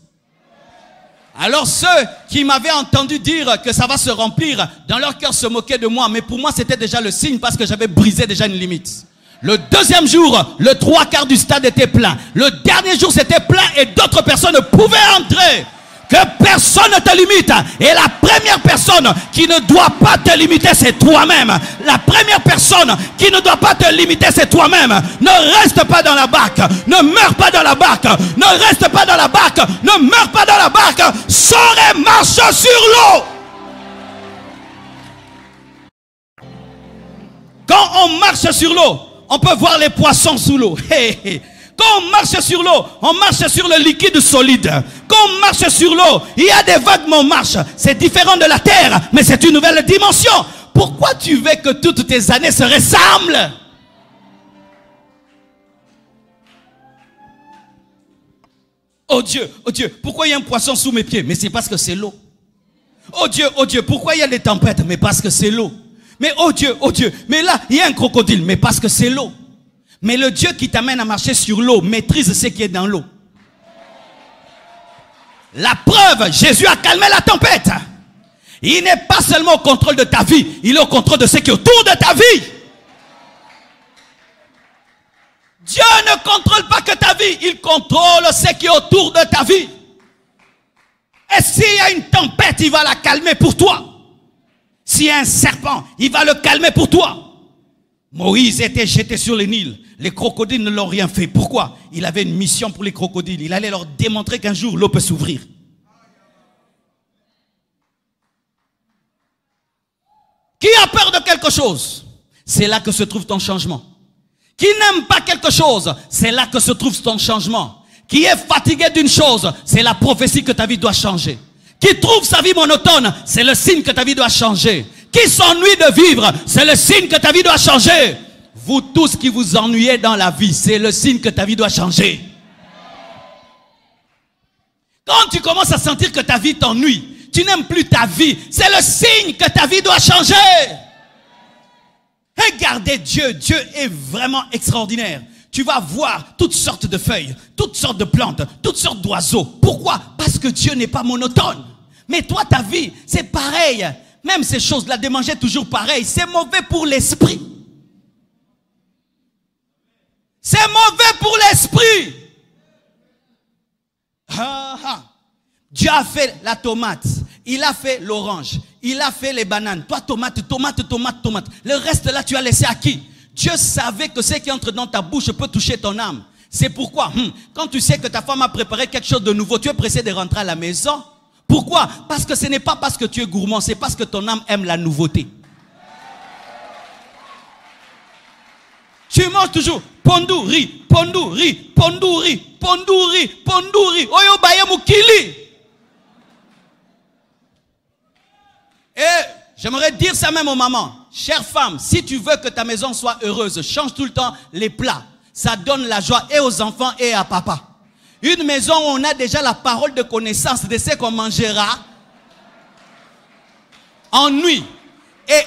Alors ceux qui m'avaient entendu dire que ça va se remplir, dans leur cœur se moquaient de moi, mais pour moi c'était déjà le signe parce que j'avais brisé déjà une limite. Le deuxième jour, le 3/4 du stade était plein. Le dernier jour c'était plein et d'autres personnes pouvaient entrer. Que personne ne te limite. Et la première personne qui ne doit pas te limiter, c'est toi-même. La première personne qui ne doit pas te limiter, c'est toi-même. Ne reste pas dans la barque. Ne meurs pas dans la barque. Ne reste pas dans la barque. Ne meurs pas dans la barque. Sors et marche sur l'eau. Quand on marche sur l'eau, on peut voir les poissons sous l'eau. Hey, hey. Quand on marche sur l'eau, on marche sur le liquide solide. Quand on marche sur l'eau, il y a des vagues, mais on marche. C'est différent de la terre, mais c'est une nouvelle dimension. Pourquoi tu veux que toutes tes années se ressemblent? Oh Dieu, pourquoi il y a un poisson sous mes pieds? Mais c'est parce que c'est l'eau. Oh Dieu, pourquoi il y a des tempêtes? Mais parce que c'est l'eau. Mais oh Dieu, mais là, il y a un crocodile. Mais parce que c'est l'eau. Mais le Dieu qui t'amène à marcher sur l'eau maîtrise ce qui est dans l'eau. La preuve, Jésus a calmé la tempête. Il n'est pas seulement au contrôle de ta vie, il est au contrôle de ce qui est autour de ta vie. Dieu ne contrôle pas que ta vie, il contrôle ce qui est autour de ta vie. Et s'il y a une tempête, il va la calmer pour toi. S'il y a un serpent, il va le calmer pour toi. Moïse était jeté sur le Nil. Les crocodiles ne l'ont rien fait. Pourquoi? Il avait une mission pour les crocodiles. Il allait leur démontrer qu'un jour l'eau peut s'ouvrir. Qui a peur de quelque chose? C'est là que se trouve ton changement. Qui n'aime pas quelque chose? C'est là que se trouve ton changement. Qui est fatigué d'une chose? C'est la prophétie que ta vie doit changer. Qui trouve sa vie monotone? C'est le signe que ta vie doit changer. Qui s'ennuie de vivre? C'est le signe que ta vie doit changer. Vous tous qui vous ennuyez dans la vie, c'est le signe que ta vie doit changer. Quand tu commences à sentir que ta vie t'ennuie, tu n'aimes plus ta vie, c'est le signe que ta vie doit changer. Regardez Dieu, Dieu est vraiment extraordinaire. Tu vas voir toutes sortes de feuilles, toutes sortes de plantes, toutes sortes d'oiseaux. Pourquoi? Parce que Dieu n'est pas monotone. Mais toi, ta vie, c'est pareil. Même ces choses-là, de manger toujours pareil, c'est mauvais pour l'esprit. C'est mauvais pour l'esprit. Dieu a fait la tomate, il a fait l'orange, il a fait les bananes. Toi, tomate. Le reste là, tu as laissé à qui? Dieu savait que ce qui entre dans ta bouche peut toucher ton âme. C'est pourquoi, quand tu sais que ta femme a préparé quelque chose de nouveau, tu es pressé de rentrer à la maison. Pourquoi? Parce que ce n'est pas parce que tu es gourmand, c'est parce que ton âme aime la nouveauté. Tu manges toujours pondouri. Oyo baye mukili. Et j'aimerais dire ça même aux mamans. Chère femme, si tu veux que ta maison soit heureuse, change tout le temps les plats. Ça donne la joie et aux enfants et à papa. Une maison où on a déjà la parole de connaissance de ce qu'on mangera. Ennui. Et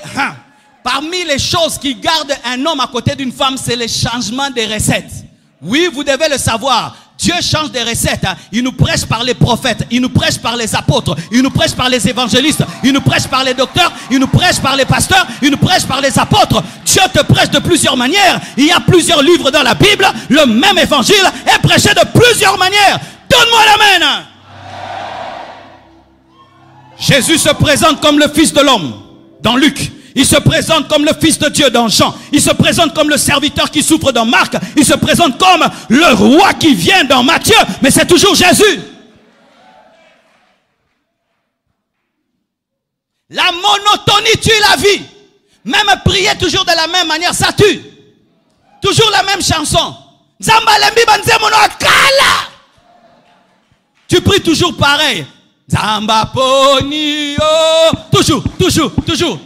parmi les choses qui gardent un homme à côté d'une femme, c'est le changement des recettes. Oui, vous devez le savoir. Dieu change des recettes. Il nous prêche par les prophètes, il nous prêche par les apôtres, il nous prêche par les évangélistes, il nous prêche par les docteurs, il nous prêche par les pasteurs, il nous prêche par les apôtres. Dieu te prêche de plusieurs manières. Il y a plusieurs livres dans la Bible. Le même évangile est prêché de plusieurs manières. Donne-moi l'amen. Jésus se présente comme le Fils de l'homme dans Luc. Il se présente comme le Fils de Dieu dans Jean. Il se présente comme le serviteur qui souffre dans Marc. Il se présente comme le roi qui vient dans Matthieu. Mais c'est toujours Jésus. La monotonie tue la vie. Même prier toujours de la même manière, ça tue. Toujours la même chanson. Tu pries toujours pareil. Toujours.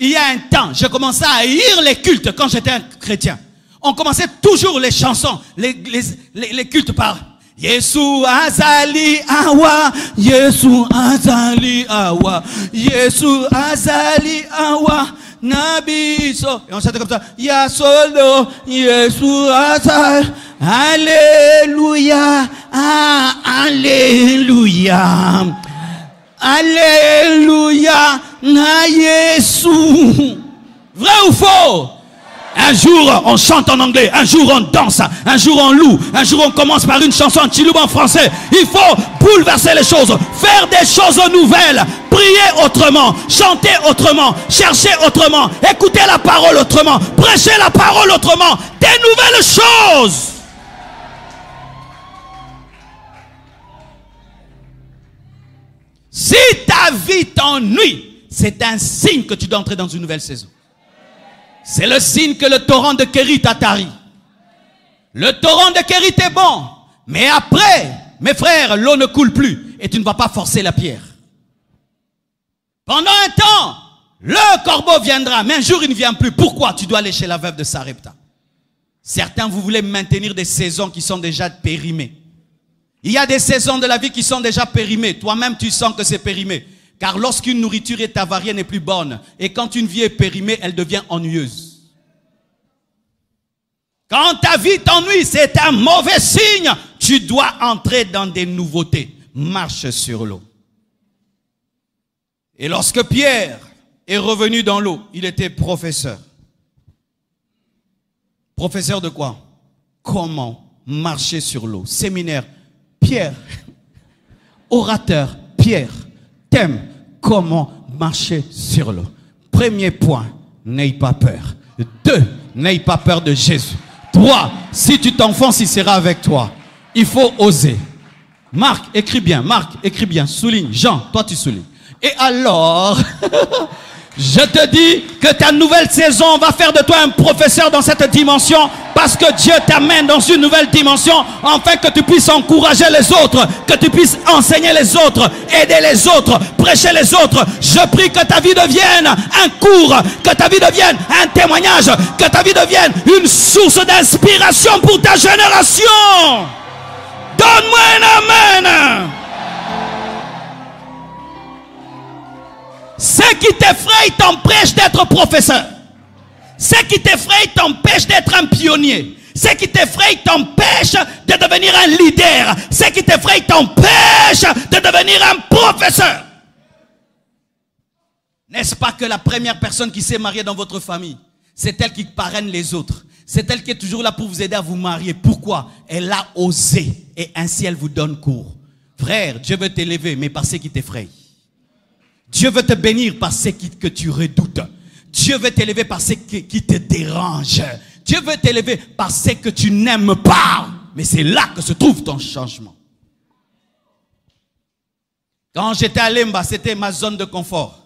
Il y a un temps, j'ai commencé à haïr les cultes quand j'étais un chrétien. On commençait toujours les chansons, les cultes par Yesu azali awa, Yesu azali awa, Yesu azali awa, Nabiso. Et on chantait comme ça, Ya solo, Yesu azali, Alléluia, Alléluia. Alléluia, na Yesu. Vrai ou faux? Un jour on chante en anglais, un jour on danse, un jour on loue, un jour on commence par une chanson en chilouba en français. Il faut bouleverser les choses, faire des choses nouvelles, prier autrement, chanter autrement, chercher autrement, écouter la parole autrement, prêcher la parole autrement, des nouvelles choses. Si ta vie t'ennuie, c'est un signe que tu dois entrer dans une nouvelle saison. C'est le signe que le torrent de Kérit a tari. Le torrent de Kérit est bon, mais après, mes frères, l'eau ne coule plus et tu ne vas pas forcer la pierre. Pendant un temps, le corbeau viendra, mais un jour il ne vient plus. Pourquoi? Tu dois aller chez la veuve de Sarepta. Certains, vous voulez maintenir des saisons qui sont déjà périmées. Il y a des saisons de la vie qui sont déjà périmées. Toi-même, tu sens que c'est périmé. Car lorsqu'une nourriture est avariée, elle n'est plus bonne. Et quand une vie est périmée, elle devient ennuyeuse. Quand ta vie t'ennuie, c'est un mauvais signe. Tu dois entrer dans des nouveautés. Marche sur l'eau. Et lorsque Pierre est revenu dans l'eau, il était professeur. Professeur de quoi? Comment marcher sur l'eau? Séminaire. Pierre, orateur, Pierre, thème, comment marcher sur l'eau. Premier point, n'aie pas peur. 2, n'aie pas peur de Jésus. 3, si tu t'enfonces, il sera avec toi. Il faut oser. Marc, écris bien. Marc, écris bien. Souligne. Jean, toi tu soulignes. Et alors, je te dis que ta nouvelle saison va faire de toi un professeur dans cette dimension, parce que Dieu t'amène dans une nouvelle dimension, afin que tu puisses encourager les autres, que tu puisses enseigner les autres, aider les autres, prêcher les autres. Je prie que ta vie devienne un cours, que ta vie devienne un témoignage, que ta vie devienne une source d'inspiration pour ta génération. Donne-moi un amen. Ce qui t'effraie t'empêche d'être professeur. Ce qui t'effraie t'empêche d'être un pionnier. Ce qui t'effraie t'empêche de devenir un leader. Ce qui t'effraie t'empêche de devenir un professeur. N'est-ce pas que la première personne qui s'est mariée dans votre famille, c'est elle qui parraine les autres? C'est elle qui est toujours là pour vous aider à vous marier. Pourquoi? Elle a osé et ainsi elle vous donne cours. Frère, Dieu veut t'élever, mais par ce qui t'effraie. Dieu veut te bénir par ce que tu redoutes. Dieu veut t'élever par ce qui te dérange. Dieu veut t'élever par ce que tu n'aimes pas. Mais c'est là que se trouve ton changement. Quand j'étais à Lemba, c'était ma zone de confort.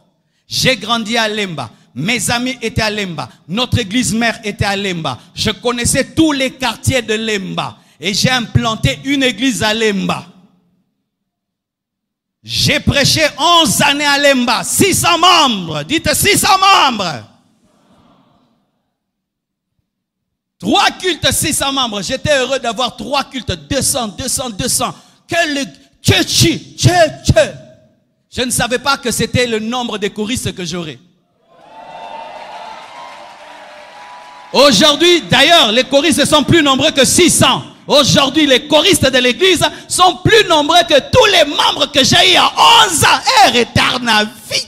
J'ai grandi à Lemba. Mes amis étaient à Lemba. Notre église mère était à Lemba. Je connaissais tous les quartiers de Lemba. Et j'ai implanté une église à Lemba. J'ai prêché 11 années à Lemba. 600 membres. Dites 600 membres. 3 cultes, 600 membres. J'étais heureux d'avoir 3 cultes. 200. Je ne savais pas que c'était le nombre de choristes que j'aurais. Aujourd'hui, d'ailleurs, les choristes sont plus nombreux que 600. Aujourd'hui, les choristes de l'église sont plus nombreux que tous les membres que j'ai eu à 11 ans. Retarde vie.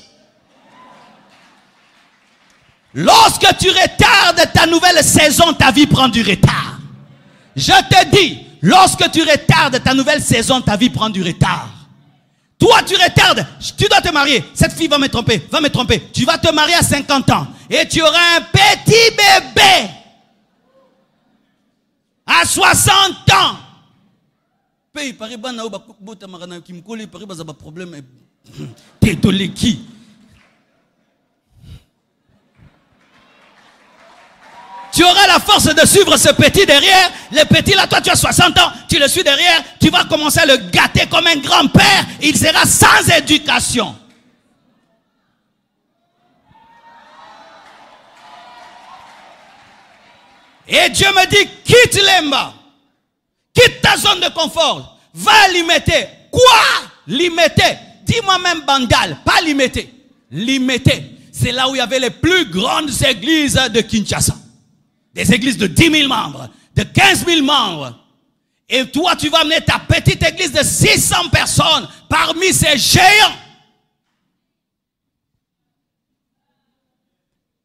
Lorsque tu retardes ta nouvelle saison, ta vie prend du retard. Je te dis, lorsque tu retardes ta nouvelle saison, ta vie prend du retard. Toi, tu retardes, tu dois te marier. Cette fille va me tromper, Tu vas te marier à 50 ans et tu auras un petit bébé à 60 ans. Tu auras la force de suivre ce petit derrière. Le petit là, toi tu as 60 ans, tu le suis derrière. Tu vas commencer à le gâter comme un grand-père. Il sera sans éducation. Et Dieu me dit, quitte Lemba. Quitte ta zone de confort. Va limiter. Quoi? Limiter. Dis-moi même Bandal, pas limiter. Limiter. C'est là où il y avait les plus grandes églises de Kinshasa. Des églises de 10 000 membres, de 15 000 membres. Et toi, tu vas amener ta petite église de 600 personnes parmi ces géants.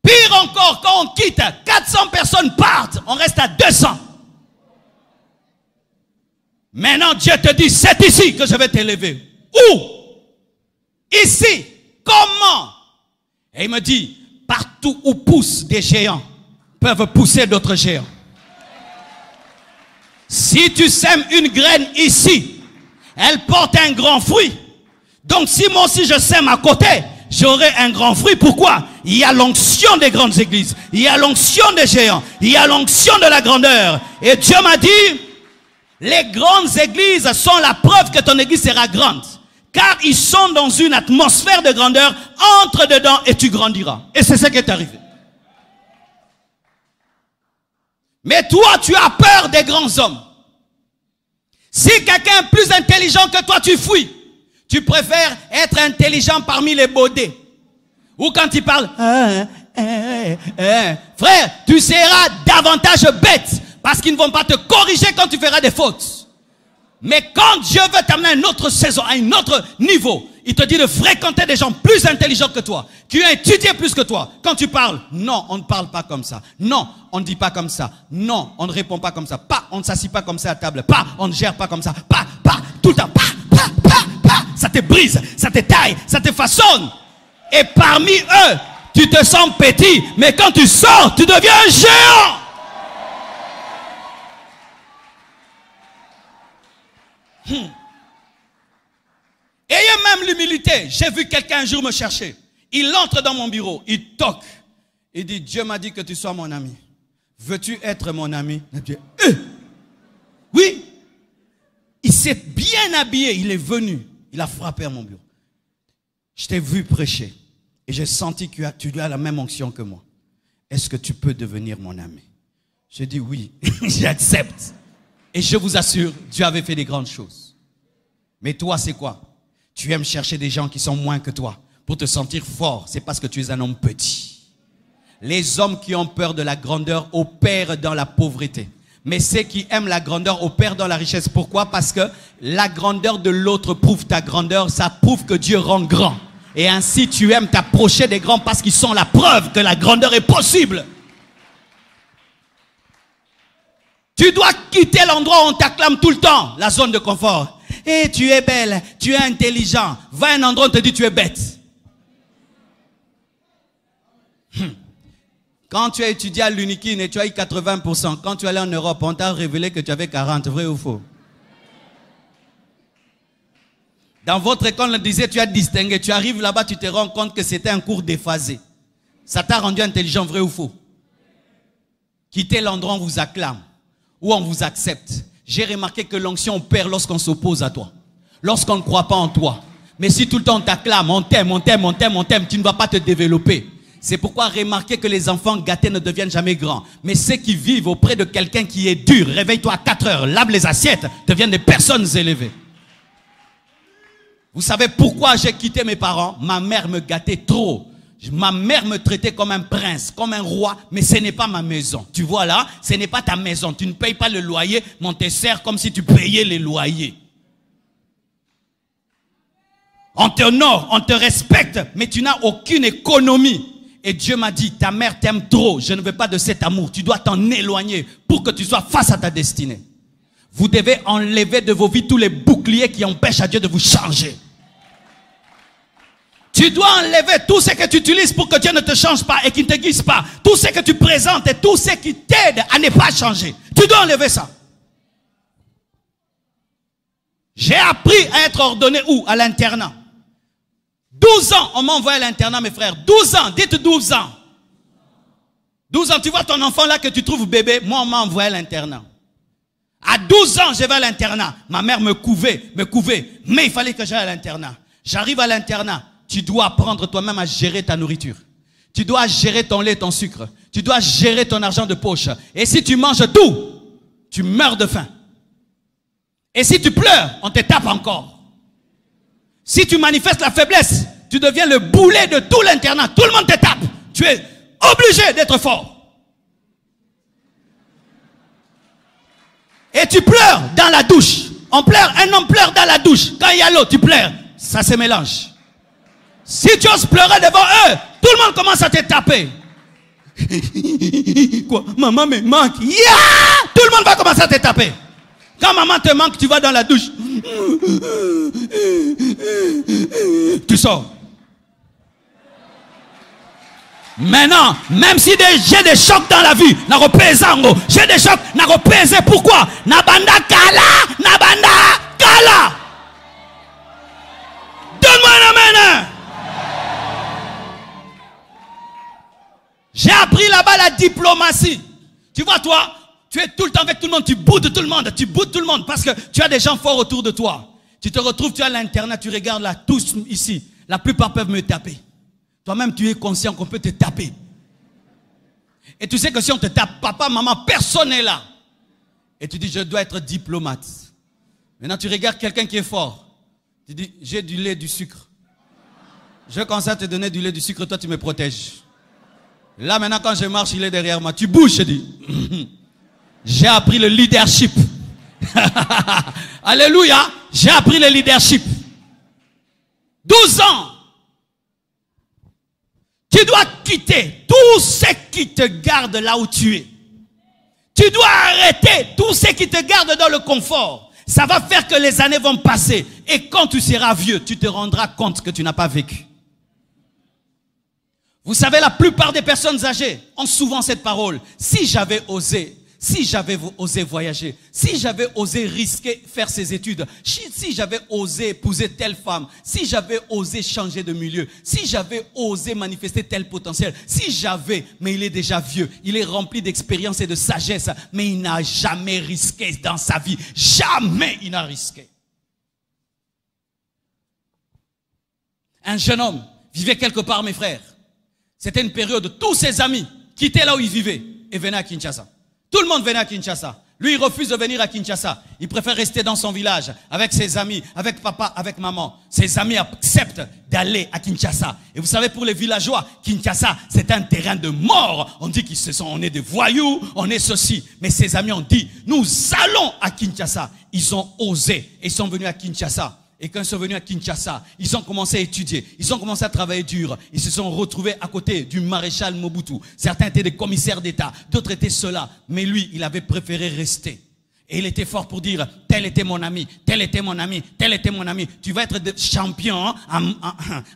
Pire encore, quand on quitte, 400 personnes partent, on reste à 200. Maintenant, Dieu te dit, c'est ici que je vais t'élever. Où? Ici. Comment? Et il me dit, partout où poussent des géants, peuvent pousser d'autres géants. Si tu sèmes une graine ici, elle porte un grand fruit. Donc si moi aussi je sème à côté, j'aurai un grand fruit. Pourquoi? Il y a l'onction des grandes églises. Il y a l'onction des géants. Il y a l'onction de la grandeur. Et Dieu m'a dit, les grandes églises sont la preuve que ton église sera grande. Car ils sont dans une atmosphère de grandeur. Entre dedans et tu grandiras. Et c'est ce qui est arrivé. Mais toi, tu as peur des grands hommes. Si quelqu'un est plus intelligent que toi, tu fuis. Tu préfères être intelligent parmi les baudets. Ou quand il parle, frère, tu seras davantage bête. Parce qu'ils ne vont pas te corriger quand tu feras des fautes. Mais quand Dieu veut t'amener à une autre saison, à un autre niveau, il te dit de fréquenter des gens plus intelligents que toi, qui ont étudié plus que toi. Quand tu parles, non, on ne parle pas comme ça. Non, on ne dit pas comme ça. Non, on ne répond pas comme ça. Pas, on ne s'assit pas comme ça à table. Pas, on ne gère pas comme ça. Pas, tout le temps. Pas. Ça te brise, ça te taille, ça te façonne. Et parmi eux, tu te sens petit. Mais quand tu sors, tu deviens un géant. Ayez même l'humilité. J'ai vu quelqu'un un jour me chercher. Il entre dans mon bureau. Il toque. Il dit, Dieu m'a dit que tu sois mon ami. Veux-tu être mon ami? Oui. Il s'est bien habillé. Il est venu. Il a frappé à mon bureau. Je t'ai vu prêcher. Et j'ai senti que tu as la même onction que moi. Est-ce que tu peux devenir mon ami? J'ai dit oui. J'accepte. Et je vous assure, Dieu avait fait des grandes choses. Mais toi, c'est quoi? Tu aimes chercher des gens qui sont moins que toi. Pour te sentir fort, c'est parce que tu es un homme petit. Les hommes qui ont peur de la grandeur opèrent dans la pauvreté. Mais ceux qui aiment la grandeur opèrent dans la richesse. Pourquoi? Parce que la grandeur de l'autre prouve ta grandeur. Ça prouve que Dieu rend grand. Et ainsi tu aimes t'approcher des grands parce qu'ils sont la preuve que la grandeur est possible. Tu dois quitter l'endroit où on t'acclame tout le temps. La zone de confort. Eh, tu es belle, tu es intelligent. Va à un endroit où on te dit tu es bête. Quand tu as étudié à l'Unikin et tu as eu 80%, quand tu es allé en Europe, on t'a révélé que tu avais 40, vrai ou faux? Dans votre école, on disait tu as distingué. Tu arrives là-bas, tu te rends compte que c'était un cours déphasé. Ça t'a rendu intelligent, vrai ou faux? Quittez l'endroit où on vous acclame, où on vous accepte. J'ai remarqué que l'onction perd lorsqu'on s'oppose à toi. Lorsqu'on ne croit pas en toi. Mais si tout le temps on t'acclame, on t'aime, on t'aime, on t'aime, on t'aime, tu ne vas pas te développer. C'est pourquoi remarquez que les enfants gâtés ne deviennent jamais grands. Mais ceux qui vivent auprès de quelqu'un qui est dur, réveille-toi à 4 heures, lave les assiettes, deviennent des personnes élevées. Vous savez pourquoi j'ai quitté mes parents? Ma mère me gâtait trop. Ma mère me traitait comme un prince, comme un roi, mais ce n'est pas ma maison. Tu vois là, ce n'est pas ta maison. Tu ne payes pas le loyer, mais on te sert comme si tu payais les loyers. On te honore, on te respecte, mais tu n'as aucune économie. Et Dieu m'a dit, ta mère t'aime trop, je ne veux pas de cet amour. Tu dois t'en éloigner pour que tu sois face à ta destinée. Vous devez enlever de vos vies tous les boucliers qui empêchent à Dieu de vous changer. Tu dois enlever tout ce que tu utilises pour que Dieu ne te change pas et qu'il ne te guise pas. Tout ce que tu présentes et tout ce qui t'aide à ne pas changer. Tu dois enlever ça. J'ai appris à être ordonné où? À l'internat. 12 ans, on m'a envoyé à l'internat, mes frères. 12 ans, dites 12 ans. 12 ans, tu vois ton enfant là que tu trouves bébé, moi on m'a envoyé à l'internat. À 12 ans, je vais à l'internat. Ma mère me couvait, mais il fallait que j'aille à l'internat. J'arrive à l'internat. Tu dois apprendre toi-même à gérer ta nourriture. Tu dois gérer ton lait, ton sucre. Tu dois gérer ton argent de poche. Et si tu manges tout, tu meurs de faim. Et si tu pleures, on te tape encore. Si tu manifestes la faiblesse, tu deviens le boulet de tout l'internat. Tout le monde te tape. Tu es obligé d'être fort. Et tu pleures dans la douche. On pleure, un homme pleure dans la douche. Quand il y a l'eau, tu pleures. Ça se mélange. Si tu oses pleurer devant eux, tout le monde commence à te taper. Quoi? Maman me manque. Yeah! Tout le monde va commencer à te taper. Quand maman te manque, tu vas dans la douche. Tu sors. Maintenant, même si j'ai des chocs dans la vie, j'ai des chocs, pourquoi? Nabanda kala, nabanda kala. Donne-moi un amen. J'ai appris là-bas la diplomatie. Tu vois, toi, tu es tout le temps avec tout le monde, tu boudes tout le monde, parce que tu as des gens forts autour de toi. Tu te retrouves, tu es à l'internat, tu regardes là, tous ici, la plupart peuvent me taper. Toi-même, tu es conscient qu'on peut te taper. Et tu sais que si on te tape, papa, maman, personne n'est là. Et tu dis, je dois être diplomate. Maintenant, tu regardes quelqu'un qui est fort. Tu dis, j'ai du lait, du sucre. Je commence à te donner du lait, du sucre, toi, tu me protèges. Là, maintenant, quand je marche, il est derrière moi. Tu bouges, je dis. J'ai appris le leadership. Alléluia. J'ai appris le leadership. 12 ans. Tu dois quitter tout ce qui te garde là où tu es. Tu dois arrêter tout ce qui te garde dans le confort. Ça va faire que les années vont passer. Et quand tu seras vieux, tu te rendras compte que tu n'as pas vécu. Vous savez, la plupart des personnes âgées ont souvent cette parole. Si j'avais osé voyager, si j'avais osé risquer faire ces études, si j'avais osé épouser telle femme, si j'avais osé changer de milieu, si j'avais osé manifester tel potentiel, mais il est déjà vieux, il est rempli d'expérience et de sagesse, mais il n'a jamais risqué dans sa vie. Jamais il n'a risqué. Un jeune homme vivait quelque part, mes frères. C'était une période où tous ses amis quittaient là où ils vivaient et venaient à Kinshasa. Tout le monde venait à Kinshasa. Lui, il refuse de venir à Kinshasa. Il préfère rester dans son village, avec ses amis, avec papa, avec maman. Ses amis acceptent d'aller à Kinshasa. Et vous savez, pour les villageois, Kinshasa, c'est un terrain de mort. On dit on est des voyous, on est ceci. Mais ses amis ont dit, nous allons à Kinshasa. Ils ont osé et ils sont venus à Kinshasa. Et quand ils sont venus à Kinshasa, ils ont commencé à étudier, ils ont commencé à travailler dur. Ils se sont retrouvés à côté du maréchal Mobutu. Certains étaient des commissaires d'État, d'autres étaient ceux-là. Mais lui, il avait préféré rester. Et il était fort pour dire, tel était mon ami, tel était mon ami, tel était mon ami. Tu vas être champion, hein,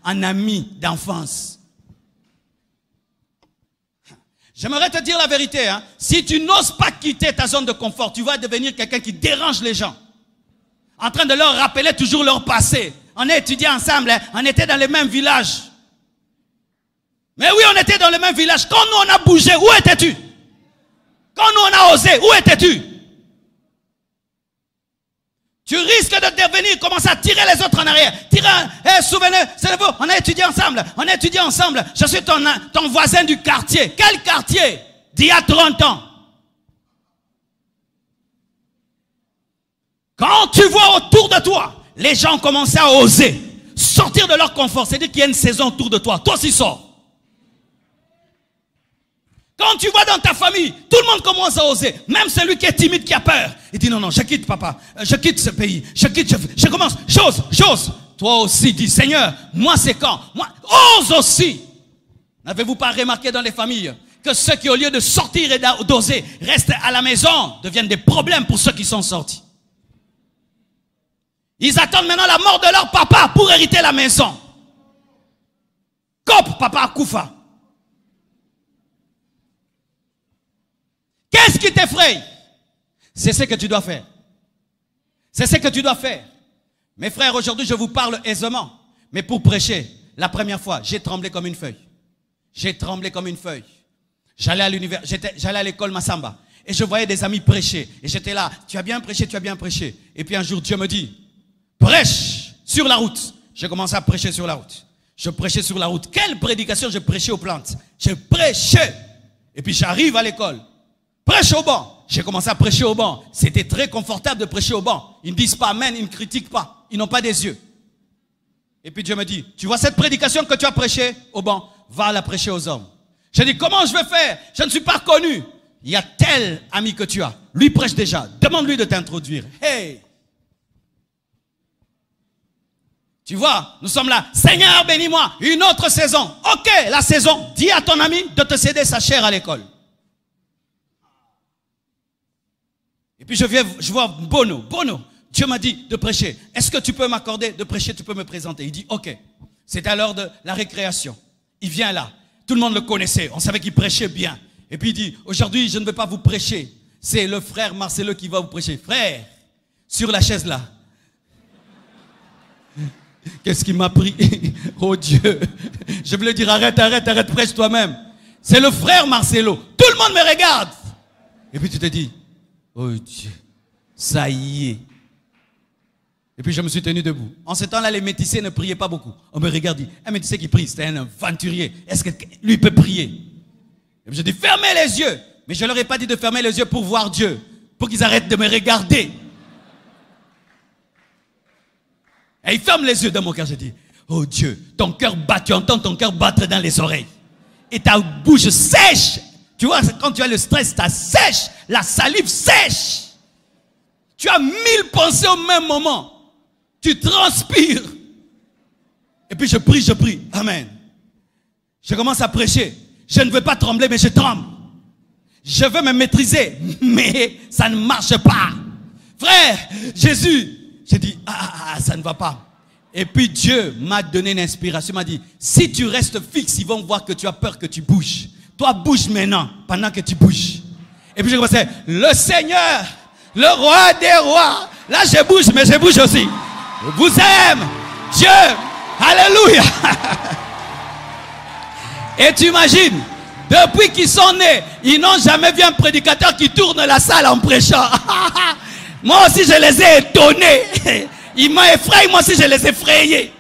un ami d'enfance. J'aimerais te dire la vérité. Hein. Si tu n'oses pas quitter ta zone de confort, tu vas devenir quelqu'un qui dérange les gens. En train de leur rappeler toujours leur passé. On a étudié ensemble, hein? On était dans les mêmes villages. Mais oui, on était dans les mêmes villages. Quand nous on a bougé, où étais-tu? Quand nous on a osé, où étais-tu? Tu risques de devenir, commencer à tirer les autres en arrière. Souvenez, vous, on a étudié ensemble, Je suis ton voisin du quartier. Quel quartier? D'il y a 30 ans. Quand tu vois autour de toi, les gens commencent à oser sortir de leur confort. C'est-à-dire qu'il y a une saison autour de toi. Toi aussi sors. Quand tu vois dans ta famille, tout le monde commence à oser. Même celui qui est timide, qui a peur. Il dit non, je quitte papa. Je quitte ce pays. Je commence. J'ose. Toi aussi, dis Seigneur, moi c'est quand? Moi, ose aussi. N'avez-vous pas remarqué dans les familles que ceux qui au lieu de sortir et d'oser restent à la maison deviennent des problèmes pour ceux qui sont sortis? Ils attendent maintenant la mort de leur papa pour hériter la maison. Cop, papa Koufa. Qu'est-ce qui t'effraie? C'est ce que tu dois faire. C'est ce que tu dois faire. Mes frères, aujourd'hui, je vous parle aisément. Mais pour prêcher, la première fois, j'ai tremblé comme une feuille. J'ai tremblé comme une feuille. J'allais à l'université, j'allais à l'école Massamba. Et je voyais des amis prêcher. Et j'étais là, tu as bien prêché, tu as bien prêché. Et puis un jour, Dieu me dit, prêche sur la route. J'ai commencé à prêcher sur la route. Je prêchais sur la route. Quelle prédication je prêchais aux plantes. Je prêchais. Et puis j'arrive à l'école. Prêche au banc. J'ai commencé à prêcher au banc. C'était très confortable de prêcher au banc. Ils ne disent pas amen, ils ne critiquent pas. Ils n'ont pas des yeux. Et puis Dieu me dit, tu vois cette prédication que tu as prêchée au banc, va la prêcher aux hommes. J'ai dit, comment je vais faire? Je ne suis pas connu. Il y a tel ami que tu as. Lui prêche déjà. Demande-lui de t'introduire. Hey! Tu vois, nous sommes là. Seigneur, bénis-moi. Une autre saison. Ok, la saison. Dis à ton ami de te céder sa chair à l'école. Et puis je vois Bono. Dieu m'a dit de prêcher. Est-ce que tu peux m'accorder de prêcher? Tu peux me présenter. Il dit, ok. C'est à l'heure de la récréation. Il vient là. Tout le monde le connaissait. On savait qu'il prêchait bien. Et puis il dit, aujourd'hui, je ne vais pas vous prêcher. C'est le frère Marcelo qui va vous prêcher. Frère, sur la chaise là. Qu'est-ce qui m'a pris? Oh Dieu. Je voulais dire, arrête, prêche toi-même. C'est le frère Marcelo. Tout le monde me regarde. Et puis tu te dis, oh Dieu, ça y est. Et puis je me suis tenu debout. En ce temps-là, les métissés ne priaient pas beaucoup. On me regarde, dit, un métissé qui prie, c'était un aventurier. Est-ce que lui peut prier? Et puis je dis, fermez les yeux. Mais je ne leur ai pas dit de fermer les yeux pour voir Dieu. Pour qu'ils arrêtent de me regarder. Et il ferme les yeux dans mon cœur. Je dis, oh Dieu, ton cœur bat, tu entends ton cœur battre dans les oreilles. Et ta bouche sèche. Tu vois, quand tu as le stress, ça sèche. La salive sèche. Tu as 1000 pensées au même moment. Tu transpires. Et puis je prie. Amen. Je commence à prêcher. Je ne veux pas trembler, mais je tremble. Je veux me maîtriser, mais ça ne marche pas. Frère, Jésus, j'ai dit, ça ne va pas. Et puis Dieu m'a donné une inspiration, m'a dit, si tu restes fixe, ils vont voir que tu as peur que tu bouges. Toi, bouge maintenant, pendant que tu bouges. Et puis je commençais, le Seigneur, le roi des rois. Là, je bouge, mais je bouge aussi. Vous aime, Dieu, alléluia. Et tu imagines, depuis qu'ils sont nés, ils n'ont jamais vu un prédicateur qui tourne la salle en prêchant. Moi aussi, je les ai étonnés. Ils m'ont effrayé, moi aussi, je les ai effrayés.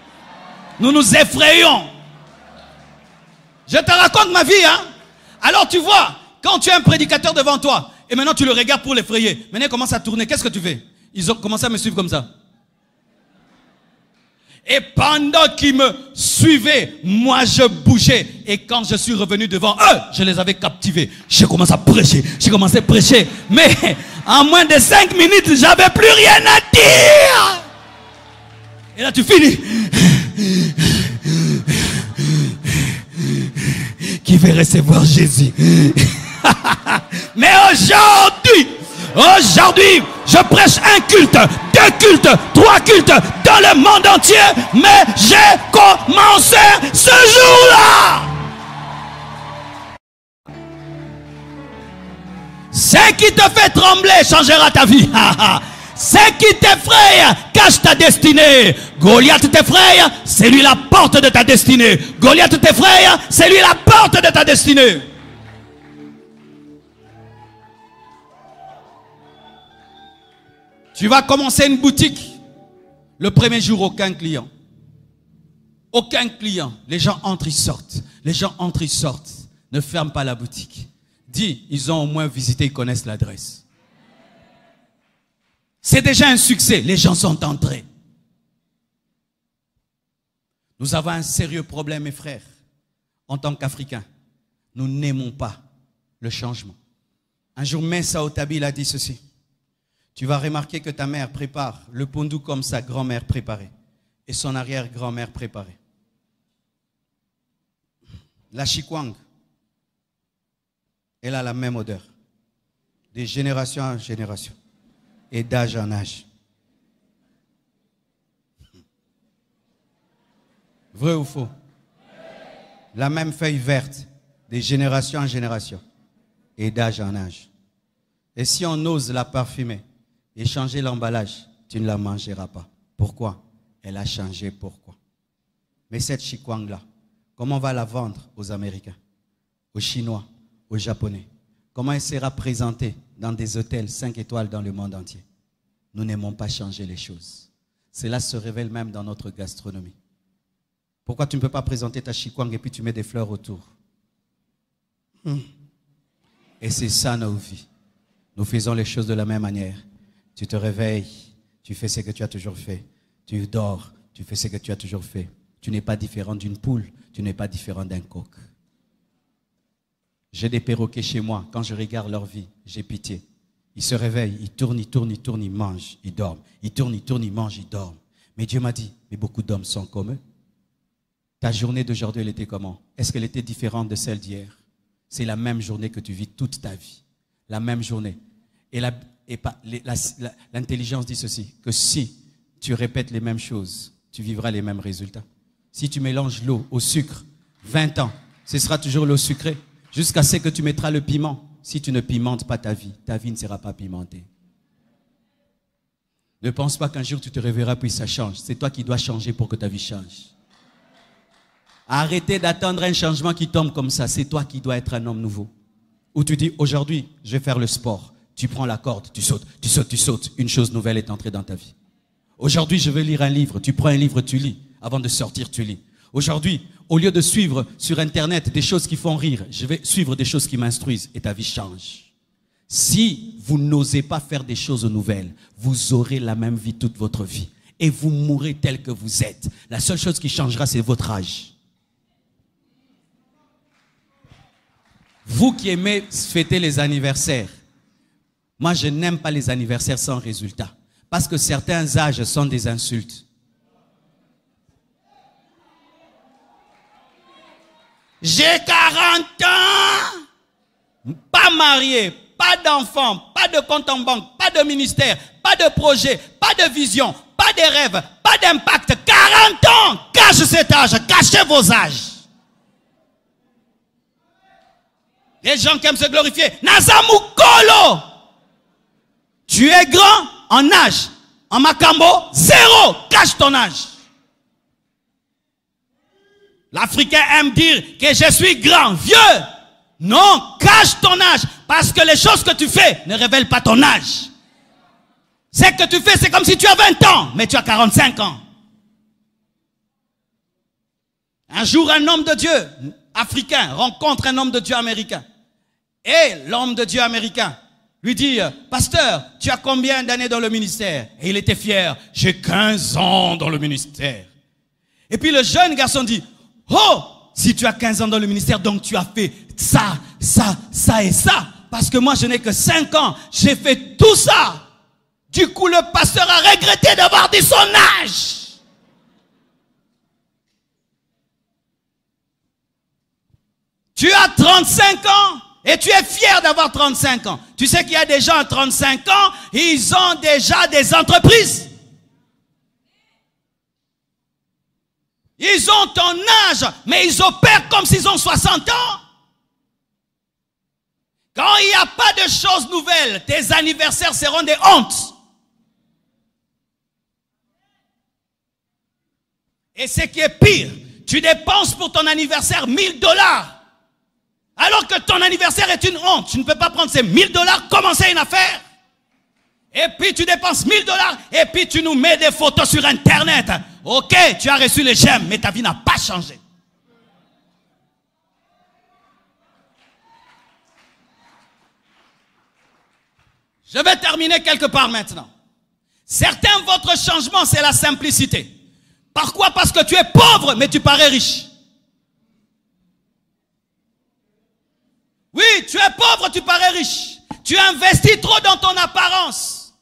Nous nous effrayons. Je te raconte ma vie, hein. Alors tu vois, quand tu as un prédicateur devant toi, et maintenant tu le regardes pour l'effrayer, maintenant il commence à tourner, qu'est-ce que tu fais? Ils ont commencé à me suivre comme ça. Et pendant qu'ils me suivaient, moi je bougeais. Et quand je suis revenu devant eux, je les avais captivés. J'ai commencé à prêcher, j'ai commencé à prêcher. Mais en moins de 5 minutes, j'avais plus rien à dire. Et là tu finis. Qui veut recevoir Jésus? Mais aujourd'hui, je prêche un culte, 2 cultes, 3 cultes dans le monde entier. Mais j'ai commencé ce jour-là. Ce qui te fait trembler changera ta vie. Ce qui t'effraie cache ta destinée. Goliath t'effraie, c'est lui la porte de ta destinée. Goliath t'effraie, c'est lui la porte de ta destinée. Tu vas commencer une boutique. Le premier jour, aucun client. Aucun client. Les gens entrent, ils sortent. Les gens entrent, ils sortent. Ne ferme pas la boutique. Dis, ils ont au moins visité, ils connaissent l'adresse. C'est déjà un succès. Les gens sont entrés. Nous avons un sérieux problème, mes frères. En tant qu'Africains, nous n'aimons pas le changement. Un jour, Messa Otabil a dit ceci. Tu vas remarquer que ta mère prépare le pondou comme sa grand-mère préparait. Et son arrière-grand-mère préparait. La chikwang, elle a la même odeur. De génération en génération. Et d'âge en âge. Vrai ou faux? La même feuille verte, de génération en génération, et d'âge en âge. Et si on ose la parfumer et changer l'emballage, tu ne la mangeras pas. Pourquoi? Elle a changé, pourquoi? Mais cette chikwang-là, comment on va la vendre aux Américains, aux Chinois, aux Japonais? Comment elle sera présentée dans des hôtels 5 étoiles dans le monde entier? Nous n'aimons pas changer les choses. Cela se révèle même dans notre gastronomie. Pourquoi tu ne peux pas présenter ta chikwang et puis tu mets des fleurs autour? Et c'est ça nos vies. Nous faisons les choses de la même manière. Tu te réveilles, tu fais ce que tu as toujours fait. Tu dors, tu fais ce que tu as toujours fait. Tu n'es pas différent d'une poule, tu n'es pas différent d'un coq. J'ai des perroquets chez moi. Quand je regarde leur vie, j'ai pitié. Ils se réveillent, ils tournent, ils tournent, ils tournent, ils mangent, ils dorment. Ils tournent, ils tournent, ils mangent, ils dorment. Mais Dieu m'a dit, mais beaucoup d'hommes sont comme eux. Ta journée d'aujourd'hui, elle était comment? Est-ce qu'elle était différente de celle d'hier? C'est la même journée que tu vis toute ta vie. La même journée. Et l'intelligence dit ceci, que si tu répètes les mêmes choses, tu vivras les mêmes résultats. Si tu mélanges l'eau au sucre, 20 ans, ce sera toujours l'eau sucrée. Jusqu'à ce que tu mettras le piment. Si tu ne pimentes pas ta vie ne sera pas pimentée. Ne pense pas qu'un jour tu te réveilleras puis ça change. C'est toi qui dois changer pour que ta vie change. Arrêtez d'attendre un changement qui tombe comme ça. C'est toi qui dois être un homme nouveau. Ou tu dis, aujourd'hui, je vais faire le sport. Tu prends la corde, tu sautes, tu sautes, tu sautes. Une chose nouvelle est entrée dans ta vie. Aujourd'hui, je vais lire un livre. Tu prends un livre, tu lis. Avant de sortir, tu lis. Aujourd'hui, au lieu de suivre sur Internet des choses qui font rire, je vais suivre des choses qui m'instruisent et ta vie change. Si vous n'osez pas faire des choses nouvelles, vous aurez la même vie toute votre vie. Et vous mourrez tel que vous êtes. La seule chose qui changera, c'est votre âge. Vous qui aimez fêter les anniversaires, moi je n'aime pas les anniversaires sans résultat. Parce que certains âges sont des insultes. J'ai 40 ans, pas marié, pas d'enfant, pas de compte en banque, pas de ministère, pas de projet, pas de vision, pas pas de rêve, pas d'impact. 40 ans, cache cet âge, cachez vos âges. Les gens qui aiment se glorifier. Nazamukolo. Tu es grand en âge. En Makambo, 0. Cache ton âge. L'Africain aime dire que je suis grand, vieux. Non, cache ton âge. Parce que les choses que tu fais ne révèlent pas ton âge. Ce que tu fais, c'est comme si tu as 20 ans, mais tu as 45 ans. Un jour, un homme de Dieu africain rencontre un homme de Dieu américain. Et l'homme de Dieu américain lui dit, pasteur, tu as combien d'années dans le ministère? Et il était fier, j'ai 15 ans dans le ministère. Et puis le jeune garçon dit, oh, si tu as 15 ans dans le ministère, donc tu as fait ça, ça, ça et ça. Parce que moi, je n'ai que 5 ans, j'ai fait tout ça. Du coup, le pasteur a regretté d'avoir dit son âge. Tu as 35 ans et tu es fier d'avoir 35 ans. Tu sais qu'il y a des gens à 35 ans, ils ont déjà des entreprises. Ils ont ton âge, mais ils opèrent comme s'ils ont 60 ans. Quand il n'y a pas de choses nouvelles, tes anniversaires seront des hontes. Et ce qui est pire, tu dépenses pour ton anniversaire 1000 $. Alors que ton anniversaire est une honte. Tu ne peux pas prendre ces 1000 $, commencer une affaire. Et puis tu dépenses 1000 $, et puis tu nous mets des photos sur Internet. Ok, tu as reçu les j'aime, mais ta vie n'a pas changé. Je vais terminer quelque part maintenant. Certains, votre changement, c'est la simplicité. Par quoi? Parce que tu es pauvre, mais tu parais riche. Oui, tu es pauvre, tu parais riche. Tu investis trop dans ton apparence.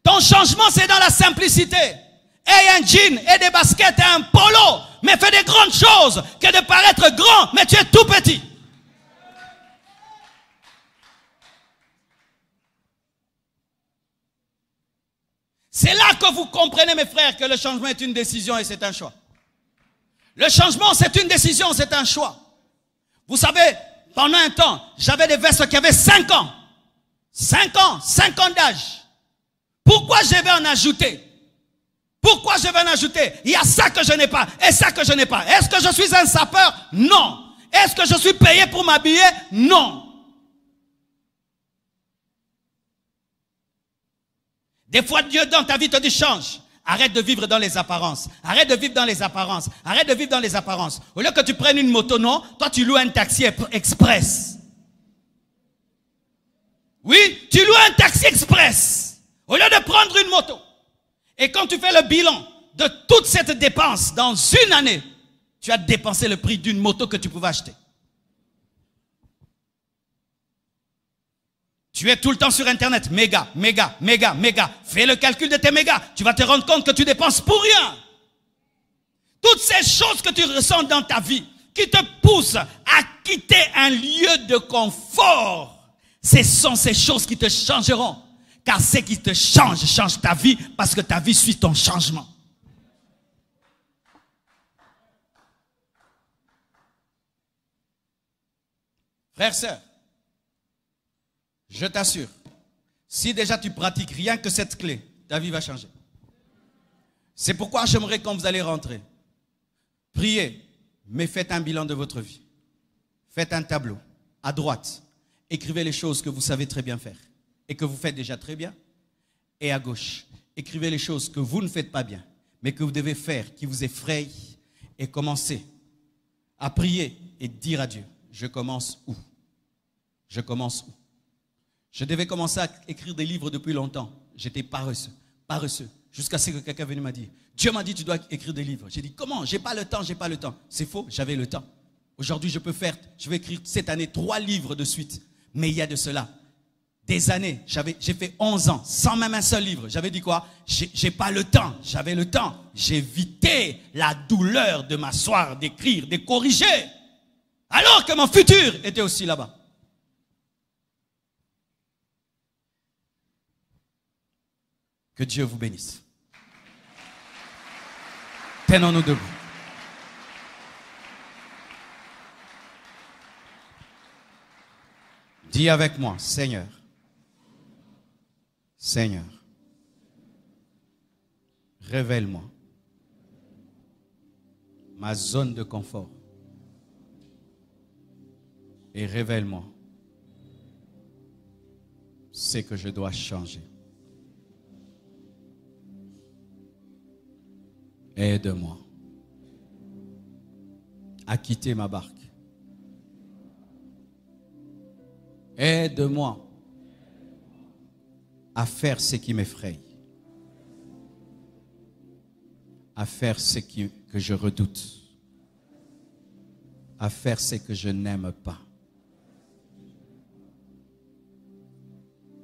Ton changement, c'est dans la simplicité. Aie un jean, et des baskets, et un polo, mais fais des grandes choses que de paraître grand, mais tu es tout petit. C'est là que vous comprenez, mes frères, que le changement est une décision et c'est un choix. Le changement, c'est une décision, c'est un choix. Vous savez, pendant un temps, j'avais des vestes qui avaient 5 ans. 5 ans, 5 ans d'âge. Pourquoi je vais en ajouter? Pourquoi je vais en ajouter? Il y a ça que je n'ai pas et ça que je n'ai pas. Est-ce que je suis un sapeur? Non. Est-ce que je suis payé pour m'habiller? Non. Des fois, Dieu dans ta vie te dit change. Arrête de vivre dans les apparences. Arrête de vivre dans les apparences. Arrête de vivre dans les apparences. Au lieu que tu prennes une moto, non, toi tu loues un taxi express. Oui, tu loues un taxi express. Au lieu de prendre une moto. Et quand tu fais le bilan de toute cette dépense dans une année, tu as dépensé le prix d'une moto que tu pouvais acheter. Tu es tout le temps sur Internet, méga, méga, méga, méga. Fais le calcul de tes mégas. Tu vas te rendre compte que tu dépenses pour rien. Toutes ces choses que tu ressens dans ta vie, qui te poussent à quitter un lieu de confort, ce sont ces choses qui te changeront. Car ce qui te change, change ta vie, parce que ta vie suit ton changement. Frères, sœurs, je t'assure, si déjà tu pratiques rien que cette clé, ta vie va changer. C'est pourquoi j'aimerais, quand vous allez rentrer, priez, mais faites un bilan de votre vie. Faites un tableau, à droite. Écrivez les choses que vous savez très bien faire et que vous faites déjà très bien. Et à gauche, écrivez les choses que vous ne faites pas bien, mais que vous devez faire, qui vous effrayent. Et commencez à prier et dire à Dieu, je commence où? Je commence où? Je devais commencer à écrire des livres depuis longtemps. J'étais paresseux, paresseux. Jusqu'à ce que quelqu'un vienne m'a dit, Dieu m'a dit, tu dois écrire des livres. J'ai dit, comment? J'ai pas le temps, j'ai pas le temps. C'est faux, j'avais le temps. Aujourd'hui, je vais écrire cette année 3 livres de suite. Mais il y a de cela des années, j'ai fait 11 ans, sans même un seul livre. J'avais dit quoi? J'ai pas le temps, j'avais le temps. J'évitais la douleur de m'asseoir, d'écrire, de corriger. Alors que mon futur était aussi là-bas. Que Dieu vous bénisse. Tenons-nous debout. Dis avec moi, Seigneur, Seigneur, révèle-moi ma zone de confort et révèle-moi ce que je dois changer. Aide-moi à quitter ma barque. Aide-moi à faire ce qui m'effraie, à faire ce que je redoute, à faire ce que je n'aime pas,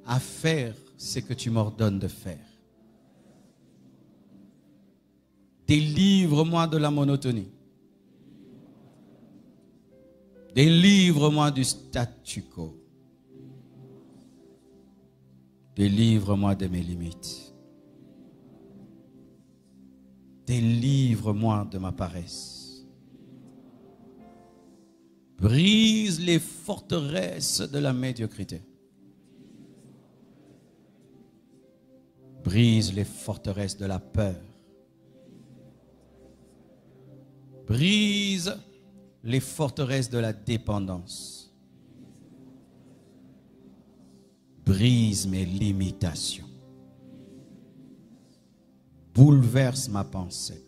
à faire ce que tu m'ordonnes de faire. Délivre-moi de la monotonie. Délivre-moi du statu quo. Délivre-moi de mes limites. Délivre-moi de ma paresse. Brise les forteresses de la médiocrité. Brise les forteresses de la peur. Brise les forteresses de la dépendance. Brise mes limitations. Bouleverse ma pensée.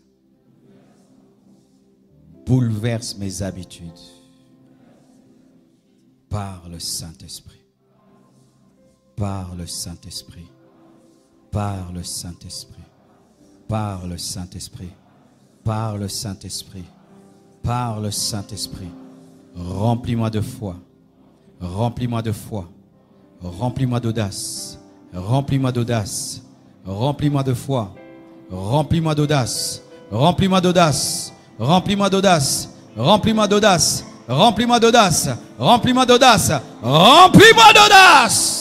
Bouleverse mes habitudes. Par le Saint-Esprit. Par le Saint-Esprit. Par le Saint-Esprit. Par le Saint-Esprit. Par le Saint-Esprit. Par le Saint-Esprit. Remplis-moi de foi. Remplis-moi de foi. Remplis-moi d'audace. Remplis-moi d'audace. Remplis-moi de foi. Remplis-moi d'audace. Remplis-moi d'audace. Remplis-moi d'audace. Remplis-moi d'audace. Remplis-moi d'audace. Remplis-moi d'audace. Remplis-moi d'audace.